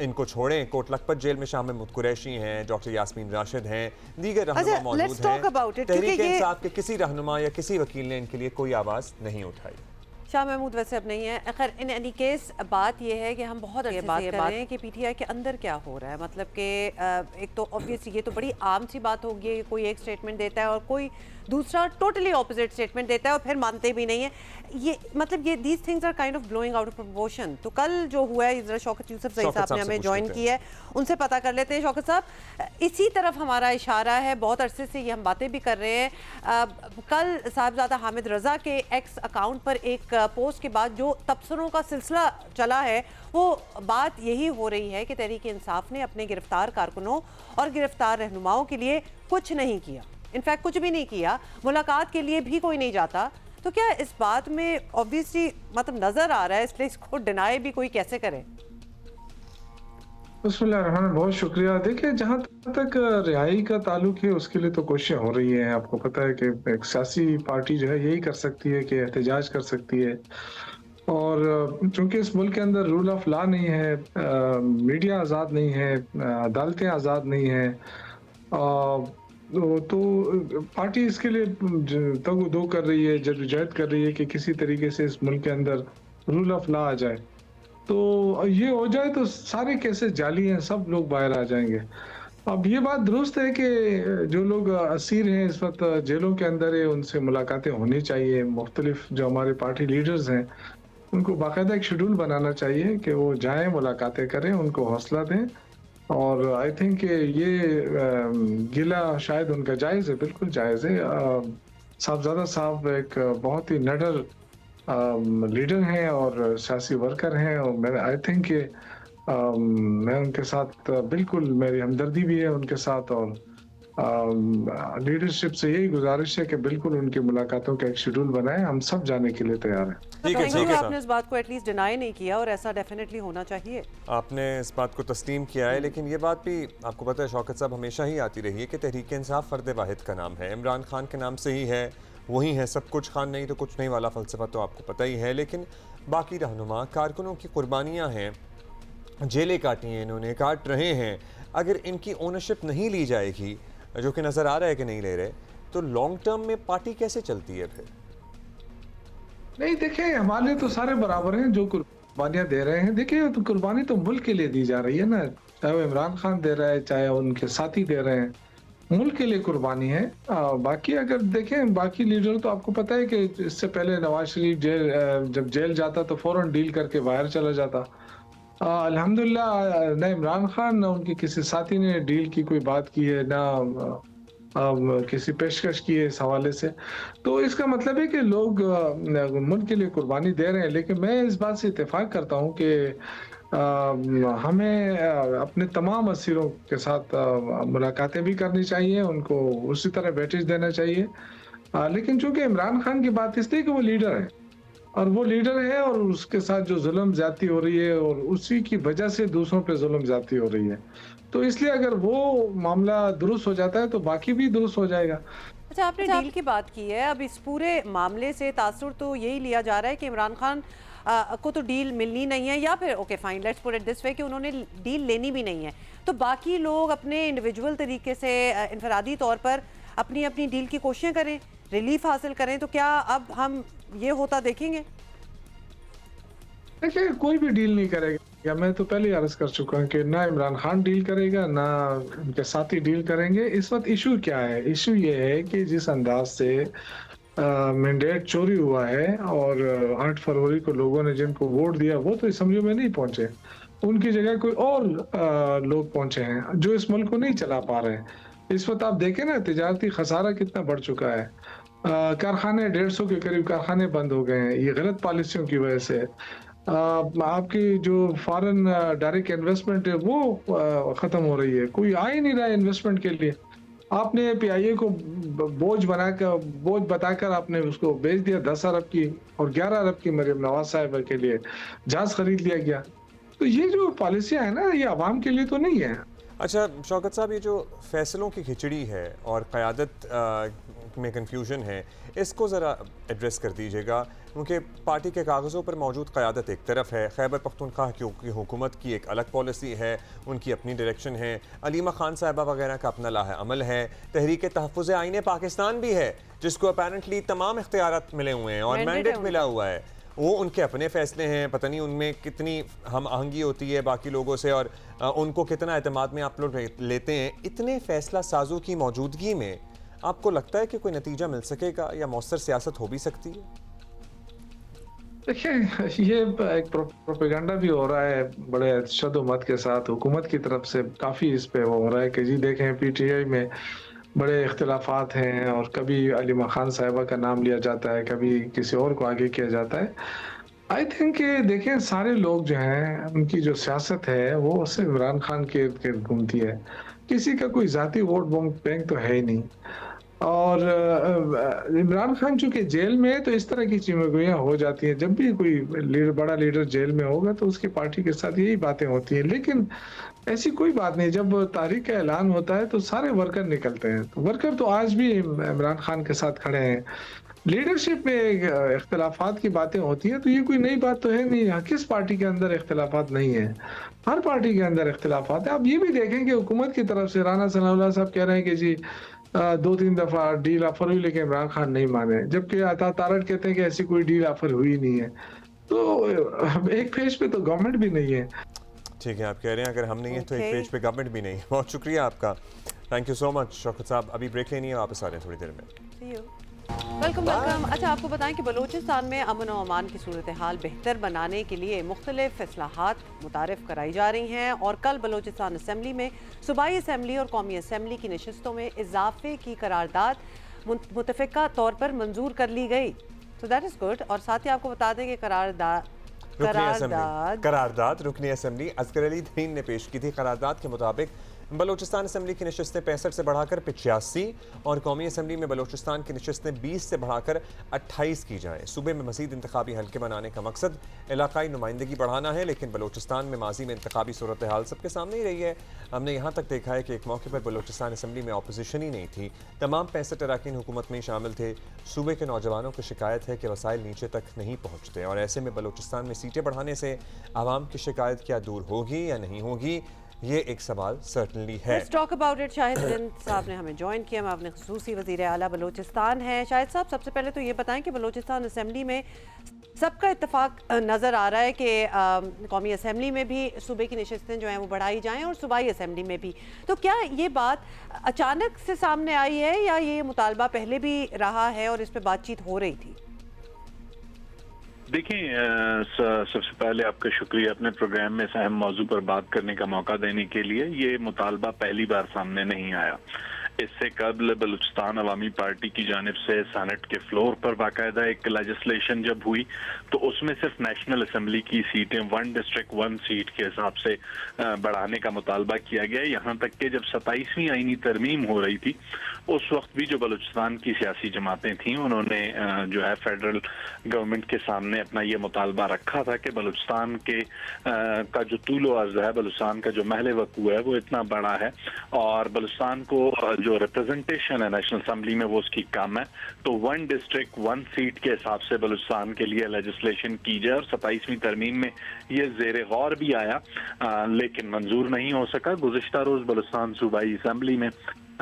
इनको छोड़ें, कोट लखपत जेल में शामिल कुरैशी हैं, डॉक्टर यास्मीन राशिद हैं, दीगर रहनुमा मौजूद हैं। तहरीक इंसाफ के किसी रहनुमा या किसी वकील ने इनके लिए कोई आवाज़ नहीं उठाई। शाह महमूद वैसे अब नहीं है। खैर इन एनी केस बात यह है कि हम बहुत अच्छे बात कर रहे हैं कि पीटीआई के अंदर क्या हो रहा है। मतलब कि एक तो ऑब्वियसली ये तो बड़ी आम सी बात होगी, कोई एक स्टेटमेंट देता है और कोई दूसरा टोटली ऑपोजिट स्टेटमेंट देता है और फिर मानते भी नहीं है। ये मतलब ये these things are kind of blowing out of proportion. तो कल जो हुआ है, जरा शौकत यूसुफ सईद साहब ने हमें ज्वाइन किया है, उनसे पता कर लेते हैं। शौकत साहब, इसी तरफ हमारा इशारा है, बहुत अरसे से ये हम बातें भी कर रहे हैं। कल साहबजादा हामिद रजा के एक्स अकाउंट पर एक पोस्ट के बाद जो तबसरों का सिलसिला चला है, वो बात यही हो रही है कि तहरीक इंसाफ ने अपने गिरफ्तार कारकुनों और गिरफ्तार रहनुमाओं के लिए कुछ नहीं किया, इनफैक्ट कुछ भी नहीं किया, मुलाकात के लिए भी कोई नहीं जाता। तो क्या इस बात में ऑब्वियसली मतलब नजर आ रहा है, इसलिए इसको डिनाई भी कोई कैसे करे? बिस्मिल्लाहिर्रहमानिर्रहीम, बहुत शुक्रिया। देखिए, जहाँ तक रिहाई का ताल्लुक है उसके लिए तो कोशिशें हो रही हैं। आपको पता है कि एक सियासी पार्टी जो है यही कर सकती है कि एहतजाज कर सकती है, और चूंकि इस मुल्क के अंदर रूल ऑफ लॉ नहीं है, मीडिया आज़ाद नहीं है, अदालतें आज़ाद नहीं हैं, तो पार्टी इसके लिए तगो-दो कर रही है, जद्दोजहद कर रही है कि किसी तरीके से इस मुल्क के अंदर रूल ऑफ लॉ आ जाए। तो ये हो जाए तो सारे केसेस जाली हैं, सब लोग बाहर आ जाएंगे। अब ये बात दुरुस्त है कि जो लोग असीर हैं इस वक्त जेलों के अंदर है, उनसे मुलाकातें होनी चाहिए। मुख्तलिफ जो हमारे पार्टी लीडर्स हैं उनको बाकायदा एक शेड्यूल बनाना चाहिए कि वो जाएं, मुलाकातें करें, उनको हौसला दें। और आई थिंक ये गिला शायद उनका जायज़ है, बिल्कुल जायज़ है। साहबजादा साहब एक बहुत ही निडर लीडर हैं और सियासी वर्कर हैं, और मैं आई थिंक मैं उनके साथ बिल्कुल, मेरी हमदर्दी भी है उनके साथ, और लीडरशिप से यही गुजारिश है कि बिल्कुल उनकी मुलाकातों का एक शेड्यूल बनाएं, हम सब जाने के लिए तैयार हैं। ठीक है, ठीक है आपने इस बात को एटलीस्ट डिनाई नहीं किया और ऐसा डेफिनेटली होना चाहिए। आपने इस बात को तस्लीम किया है, लेकिन ये बात भी आपको पता है शौकत साहब हमेशा ही आती रही है कि तहरीक इंसाफ फर्द वाहिद का नाम है, इमरान खान के नाम से ही है, वही है सब कुछ, खान नहीं तो कुछ नहीं वाला फ़लसफ़ा तो आपको पता ही है। लेकिन बाकी रहनुमा कारकुनों की कुर्बानियाँ हैं, जेलें काटी हैं इन्होंने, काट रहे हैं, अगर इनकी ओनरशिप नहीं ली जाएगी, जो कि नज़र आ रहा है कि नहीं ले रहे, तो लॉन्ग टर्म में पार्टी कैसे चलती है फिर? नहीं देखिए, हमारे लिए तो सारे बराबर हैं जो कुर्बानियां दे रहे हैं। देखिए तो कुर्बानी तो मुल्क के लिए दी जा रही है ना, चाहे वो इमरान खान दे रहा है, चाहे उनके साथी दे रहे हैं, मुल्क के लिए कुर्बानी है। बाकी अगर देखें बाकी लीडर तो आपको पता है कि इससे पहले नवाज शरीफ जब जेल जाता तो फौरन डील करके बाहर चला जाता। अल्हम्दुलिल्लाह न इमरान खान न उनके किसी साथी ने डील की कोई बात की है, ना किसी पेशकश की है इस हवाले से। तो इसका मतलब है कि लोग मुल्क के लिए कुर्बानी दे रहे हैं। लेकिन मैं इस बात से इत्तेफाक करता हूँ कि हमें अपने तमाम असीरों के साथ मुलाकातें भी करनी चाहिए, उनको उसी तरह वेटेज देना चाहिए। लेकिन चूंकि इमरान खान की बात इसलिए कि वो लीडर है, और वो लीडर है और उसके साथ जो जुल्म ज्यादती हो रही है और उसी की वजह से दूसरों पे जुल्म ज्यादती हो रही है, तो इसलिए अगर वो मामला दुरुस्त हो जाता है तो बाकी भी दुरुस्त हो जाएगा। अच्छा, आपने डील की बात की है, अब इस पूरे मामले से तासुर तो यही लिया जा रहा है कि इमरान खान को तो डील मिलनी नहीं है, या फिर okay fine let's put it this way कि उन्होंने डील लेनी भी नहीं है, तो बाकी लोग अपने इंडिविजुअल तरीके से इनफरादी तौर पर अपनी अपनी डील की कोशिशें करें, रिलीफ हासिल करें, तो क्या अब हम ये होता देखेंगे? देखिए कोई भी डील नहीं करेगा, मैं तो पहले ही अर्ज कर चुका हूँ कि ना इमरान खान डील करेगा ना उनके साथी डील करेंगे। इस वक्त इशू क्या है? इशू ये है कि जिस अंदाज से मैंडेट चोरी हुआ है और 8 फरवरी को लोगों ने जिनको वोट दिया वो तो असेंबली में नहीं पहुंचे, उनकी जगह कोई और लोग पहुंचे हैं जो इस मुल्क को नहीं चला पा रहे हैं। इस वक्त आप देखें ना तिजारती खसारा कितना बढ़ चुका है, कारखाने 150 के करीब कारखाने बंद हो गए हैं, ये गलत पॉलिसियों की वजह से। आपकी जो फॉरेन डायरेक्ट इन्वेस्टमेंट है वो खत्म हो रही है, कोई आ ही नहीं रहा है इन्वेस्टमेंट के लिए। आपने पीआईए को बोझ बताकर आपने उसको बेच दिया 10 अरब की, और 11 अरब की मरीम नवाज साहिबा के लिए जहाज खरीद लिया गया। तो ये जो पॉलिसियां है ना, ये आवाम के लिए तो नहीं है। अच्छा शौकत साहब, ये जो फैसलों की खिचड़ी है और क़यादत में कन्फ्यूजन है, इसको ज़रा एड्रेस कर दीजिएगा, क्योंकि पार्टी के कागज़ों पर मौजूद क़यादत एक तरफ है, खैबर पख्तूनख्वा की हुकूमत की एक अलग पॉलिसी है, उनकी अपनी डायरेक्शन है, अलीमा खान साहिबा वगैरह का अपना लाहे अमल है, तहरीक तहफ़्फ़ुज़ आईन पाकिस्तान भी है जिसको अपेरेंटली तमाम इख्तियारात मिले हुए हैं और मैंडेट मिला हुआ है, वो उनके अपने फैसले हैं, पता नहीं उनमें कितनी हम आहंगी होती है बाकी लोगों से और उनको कितना एतमाद में आप लोग लेते हैं। इतने फैसला साजों की मौजूदगी में आपको लगता है कि कोई नतीजा मिल सकेगा या मौसर सियासत हो भी सकती है? देखिए ये एक प्रोपेगेंडा भी हो रहा है बड़े शद्दोमत के साथ, हुकूमत की तरफ से काफ़ी इस पे वो हो रहा है कि जी देखें पीटीआई में बड़े इख्तिलाफात हैं और कभी अलीमा खान साहिबा का नाम लिया जाता है, कभी किसी और को आगे किया जाता है। आई थिंक देखें सारे लोग जो हैं उनकी जो सियासत है वो सिर्फ इमरान खान के इर्द गिर्द घूमती है, किसी का कोई ज़ाती वोट बैंक तो है ही नहीं। और इमरान खान चूंकि जेल में है तो इस तरह की चिमगोइयाँ हो जाती हैं, जब भी कोई बड़ा लीडर जेल में होगा तो उसकी पार्टी के साथ यही बातें होती हैं। लेकिन ऐसी कोई बात नहीं, जब तारीख का ऐलान होता है तो सारे वर्कर निकलते हैं, तो वर्कर तो आज भी इमरान खान के साथ खड़े हैं। लीडरशिप में इख्तिलाफात की बातें होती हैं तो ये कोई नई बात तो है नहीं, किस पार्टी के अंदर इख्तिलाफात नहीं है, हर पार्टी के अंदर इख्तिलाफात है। आप ये भी देखें कि हुकूमत की तरफ से राना सनाउल्लाह साहब कह रहे हैं कि जी 2-3 दफा डील ऑफर हुई लेकिन इमरान खान नहीं माने, जबकि अता तारड़ कहते हैं कि ऐसी कोई डील ऑफर हुई नहीं है। तो एक फेज पे तो गवर्नमेंट भी नहीं है। ठीक है, आप कह रहे हैं अगर हम नहीं है तो एक पेज पे गवर्नमेंट भी नहीं है। बहुत शुक्रिया आपका, thank you so much Shaukat साहब। अभी ब्रेक लेनी है, वापस आ रहे हैं थोड़ी देर में। वेलकम। अच्छा आपको बताएं कि बलूचिस्तान में अमन और अमान की सूरत हाल बेहतर बनाने के लिए मुख्तलिफ इस्लाहात मुतारिफ कराई जा रही हैं और कल बलूचिस्तान असम्बली में सूबाई असम्बली और कौमी असम्बली की नशस्तों में इजाफे की करारदाद मुतफ़िका तौर पर मंजूर कर ली गई, तो दैट इज़ गुड। और साथ ही आपको बता दें कि करारदाद रुकनी असम्बली असगर अली तरीन ने पेश की थी। करारदाद के मुताबिक बलूचिस्तान असम्बली की नशिस्तें 65 से बढ़ाकर 85 और कौमी असम्बली में बलूचिस्तान की नशिस्तें 20 से बढ़ाकर 28 की जाएँ। सूबे में मज़ीद इंतखाबी हल्के बनाने का मकसद इलाकाई नुमाइंदगी बढ़ाना है, लेकिन बलूचिस्तान में माजी में इंतखाबी सूरत हाल सबके सामने ही रही है। हमने यहाँ तक देखा है कि एक मौके पर बलूचिस्तान असम्बली में अपोजिशन ही नहीं थी, तमाम 65 अरकान हुकूमत में शामिल थे। सूबे के नौजवानों की शिकायत है कि वसाइल नीचे तक नहीं पहुँचते और ऐसे में बलूचिस्तान में सीटें बढ़ाने से आवाम की शिकायत क्या दूर होगी या नहीं होगी, ये एक सवाल सर्टनली है। Let's talk about it। Shahid बिन साहब ने हमें ज्वाइन किया, अपने खसूसी वज़ीर आला बलूचिस्तान हैं। शाहिद साहब, सबसे पहले तो ये बताएं कि बलूचिस्तान असम्बली में सबका इत्तेफाक नज़र आ रहा है कि कौमी असम्बली में भी सूबे की नशिस्तें जो हैं वो बढ़ाई जाएं और सूबाई असम्बली में भी। तो क्या ये बात अचानक से सामने आई है या ये मुतालबा पहले भी रहा है और इस पर बातचीत हो रही थी? देखिए, सबसे पहले आपका शुक्रिया अपने प्रोग्राम में इस अहम मौजू पर बात करने का मौका देने के लिए। ये मुतालबा पहली बार सामने नहीं आया। इससे कबल बलूचिस्तान अवामी पार्टी की जानिब से सेनेट के फ्लोर पर बाकायदा एक लेजिस्लेशन जब हुई तो उसमें सिर्फ नेशनल असम्बली की सीटें 1 डिस्ट्रिक्ट 1 सीट के हिसाब से बढ़ाने का मुतालबा किया गया। यहाँ तक कि जब 27वीं आईनी तरमीम हो रही थी उस वक्त भी जो बलूचिस्तान की सियासी जमातें थीं उन्होंने जो है फेडरल गवर्नमेंट के सामने अपना ये मुतालबा रखा था कि बलूचिस्तान के का जो तूल अर्ज है, बलूचिस्तान का जो महल वकू है वो इतना बड़ा है और बलूचिस्तान को जो रिप्रेजेंटेशन है नेशनल असम्बली में वो उसकी कम है, तो 1 डिस्ट्रिक्ट 1 सीट के हिसाब से बलूचिस्तान के लिए लेजिस्लेशन की जाए। और 27वीं तरमीम में ये ज़ेर गौर भी आया लेकिन मंजूर नहीं हो सका। गुज़िश्ता रोज़ बलूचिस्तान सूबाई असम्बली में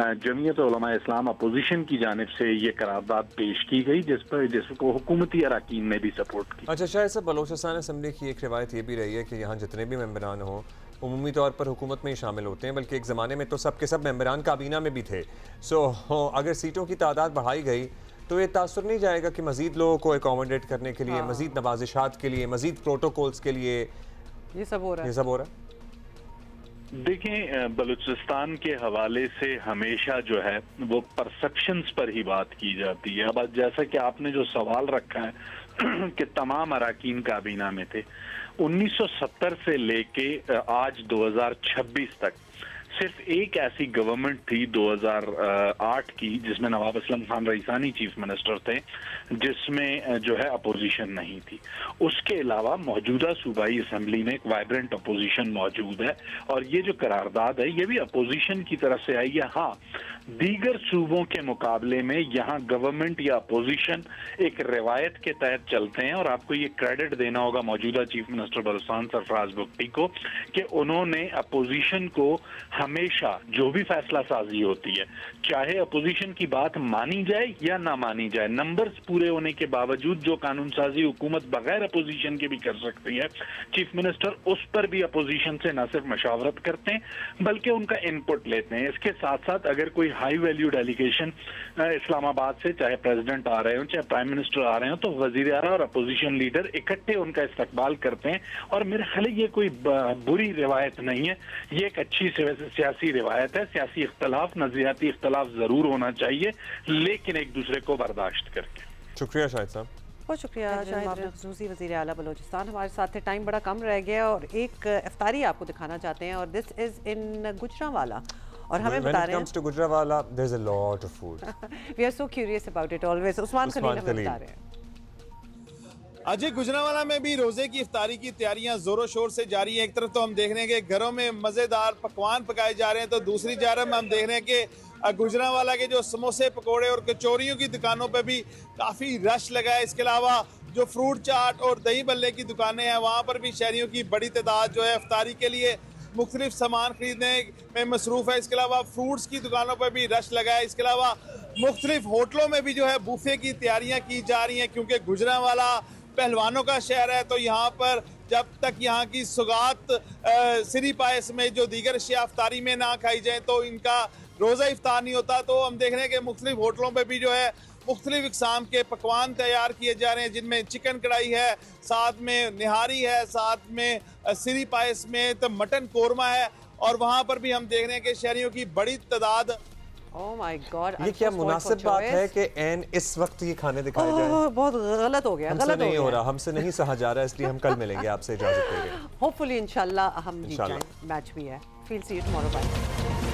जमीयत उलमा इस्लाम अपोजिशन की जानिब से ये करारदाद पेश की गई जिसको हुकूमती अरकान ने भी सपोर्ट की। अच्छा, शायद सब बलूचिस्तान असम्बली की एक रिवायत ये भी रही है कि यहाँ जितने भी मेंबरान हों उमूमी तौर पर हुकूमत में ही शामिल होते हैं, बल्कि एक ज़माने में तो सबके सब मेंबरान काबीना में भी थे। अगर सीटों की तादाद बढ़ाई गई तो ये तासुर नहीं जाएगा कि मज़ीद लोगों को एकोमोडेट करने के लिए, मज़ीद नवाजिशात के लिए, मज़ीद प्रोटोकॉल्स के लिए ये सब हो रहा है। देखें, बलूचिस्तान के हवाले से हमेशा जो है वो परसेप्शंस पर ही बात की जाती है। अब जैसा कि आपने जो सवाल रखा है कि तमाम अरकान काबीना में थे, 1970 से लेके आज 2026 तक सिर्फ एक ऐसी गवर्नमेंट थी 2008 की जिसमें नवाब असलम खान रईसानी चीफ मिनिस्टर थे, जिसमें जो है अपोजिशन नहीं थी। उसके अलावा मौजूदा सूबाई असम्बली में एक वाइब्रेंट अपोजिशन मौजूद है और ये जो करारदाद है ये भी अपोजिशन की तरफ से आई है। हाँ, दीगर सूबों के मुकाबले में यहाँ गवर्नमेंट या अपोजिशन एक रिवायत के तहत चलते हैं और आपको ये क्रेडिट देना होगा मौजूदा चीफ मिनिस्टर बलूचिस्तान सरफराज भुट्टी को कि उन्होंने अपोजिशन को हमेशा जो भी फैसला साजी होती है, चाहे अपोजिशन की बात मानी जाए या ना मानी जाए, नंबर्स पूरे होने के बावजूद जो कानून साजी हुकूमत बगैर अपोजिशन के भी कर सकती है, चीफ मिनिस्टर उस पर भी अपोजिशन से न सिर्फ मशावरत करते हैं बल्कि उनका इनपुट लेते हैं। इसके साथ साथ अगर कोई हाई वैल्यू डेलीगेशन इस्लामाबाद से, चाहे प्रेसिडेंट आ रहे हो चाहे प्राइम मिनिस्टर आ रहे हो, तो वजीर आला और अपोजिशन लीडर इकट्ठे उनका इस्तकबाल करते हैं और मेरे ख्याल ये कोई बुरी रिवायत नहीं है, ये एक अच्छी सियासी रिवायत है। सियासी इख्तलाफ, नजरियाती इख्तलाफ जरूर होना चाहिए लेकिन एक दूसरे को बर्दाश्त करके। शुक्रिया शाहिद साहब। बहुत शुक्रिया शाहिद खसूसी वज़ीर आला बलूचिस्तान हमारे साथ थे। टाइम बड़ा कम रह गया और एक इफ्तारी आपको दिखाना चाहते हैं और दिस इज इन गुजरांवाला और हमें बता रहे हैं comes to Gujranwala, there's a lot of food. We are so curious about it always. Usman Khalil हमें बता रहे हैं। अजय, गुजरांवाला में भी रोजे की इफ्तारी की तैयारियां जोरों शोर से जारी हैं। एक तरफ तो हम देख रहे हैं कि घरों में मजेदार पकवान पकाए जा रहे हैं, तो दूसरी जानब में हम देख रहे हैं कि गुजरांवाला के जो समोसे, पकोड़े और कचौरियों की दुकानों पे भी काफी रश लगा है। इसके अलावा जो फ्रूट चाट और दही बल्ले की दुकानें हैं वहाँ पर भी शहरियों की बड़ी तादाद जो है इफ्तारी के लिए मुख्तलिफ सामान खरीदने में मसरूफ है। इसके अलावा फ्रूट्स की दुकानों पर भी रश लगा है। इसके अलावा मुख्तलिफ होटलों में भी जो है बुफे की तैयारियां की जा रही हैं, क्योंकि गुजरांवाला पहलवानों का शहर है, तो यहाँ पर जब तक यहाँ की सुगात सिरी पायस में जो दीगर अशिया इफ्तारी में ना खाई जाए तो इनका रोज़ा इफ्तार नहीं होता। तो हम देख रहे हैं कि मुख्तलिफ होटलों पर भी जो है मुख्तलिफ इक़साम के पकवान तैयार किए जा रहे हैं, जिनमें चिकन कढ़ाई है, साथ में निहारी है, साथ में सिरी पायस में तो मटन कोरमा है। और वहाँ पर भी हम देख रहे हैं कि शहरियों की बड़ी तादाद। Oh my God, ये क्या मुनासिब बात है कि एन इस वक्त ये खाने दिखाए जाए? बहुत गलत हो गया, हमसे नहीं हो रहा, हमसे नहीं सहा जा रहा, इसलिए हम कल मिलेंगे आपसे, इजाजत देंगे। होपफुली इंशाल्लाह हम जीत जाएं, मैच भी है। we'll see you tomorrow. Bye.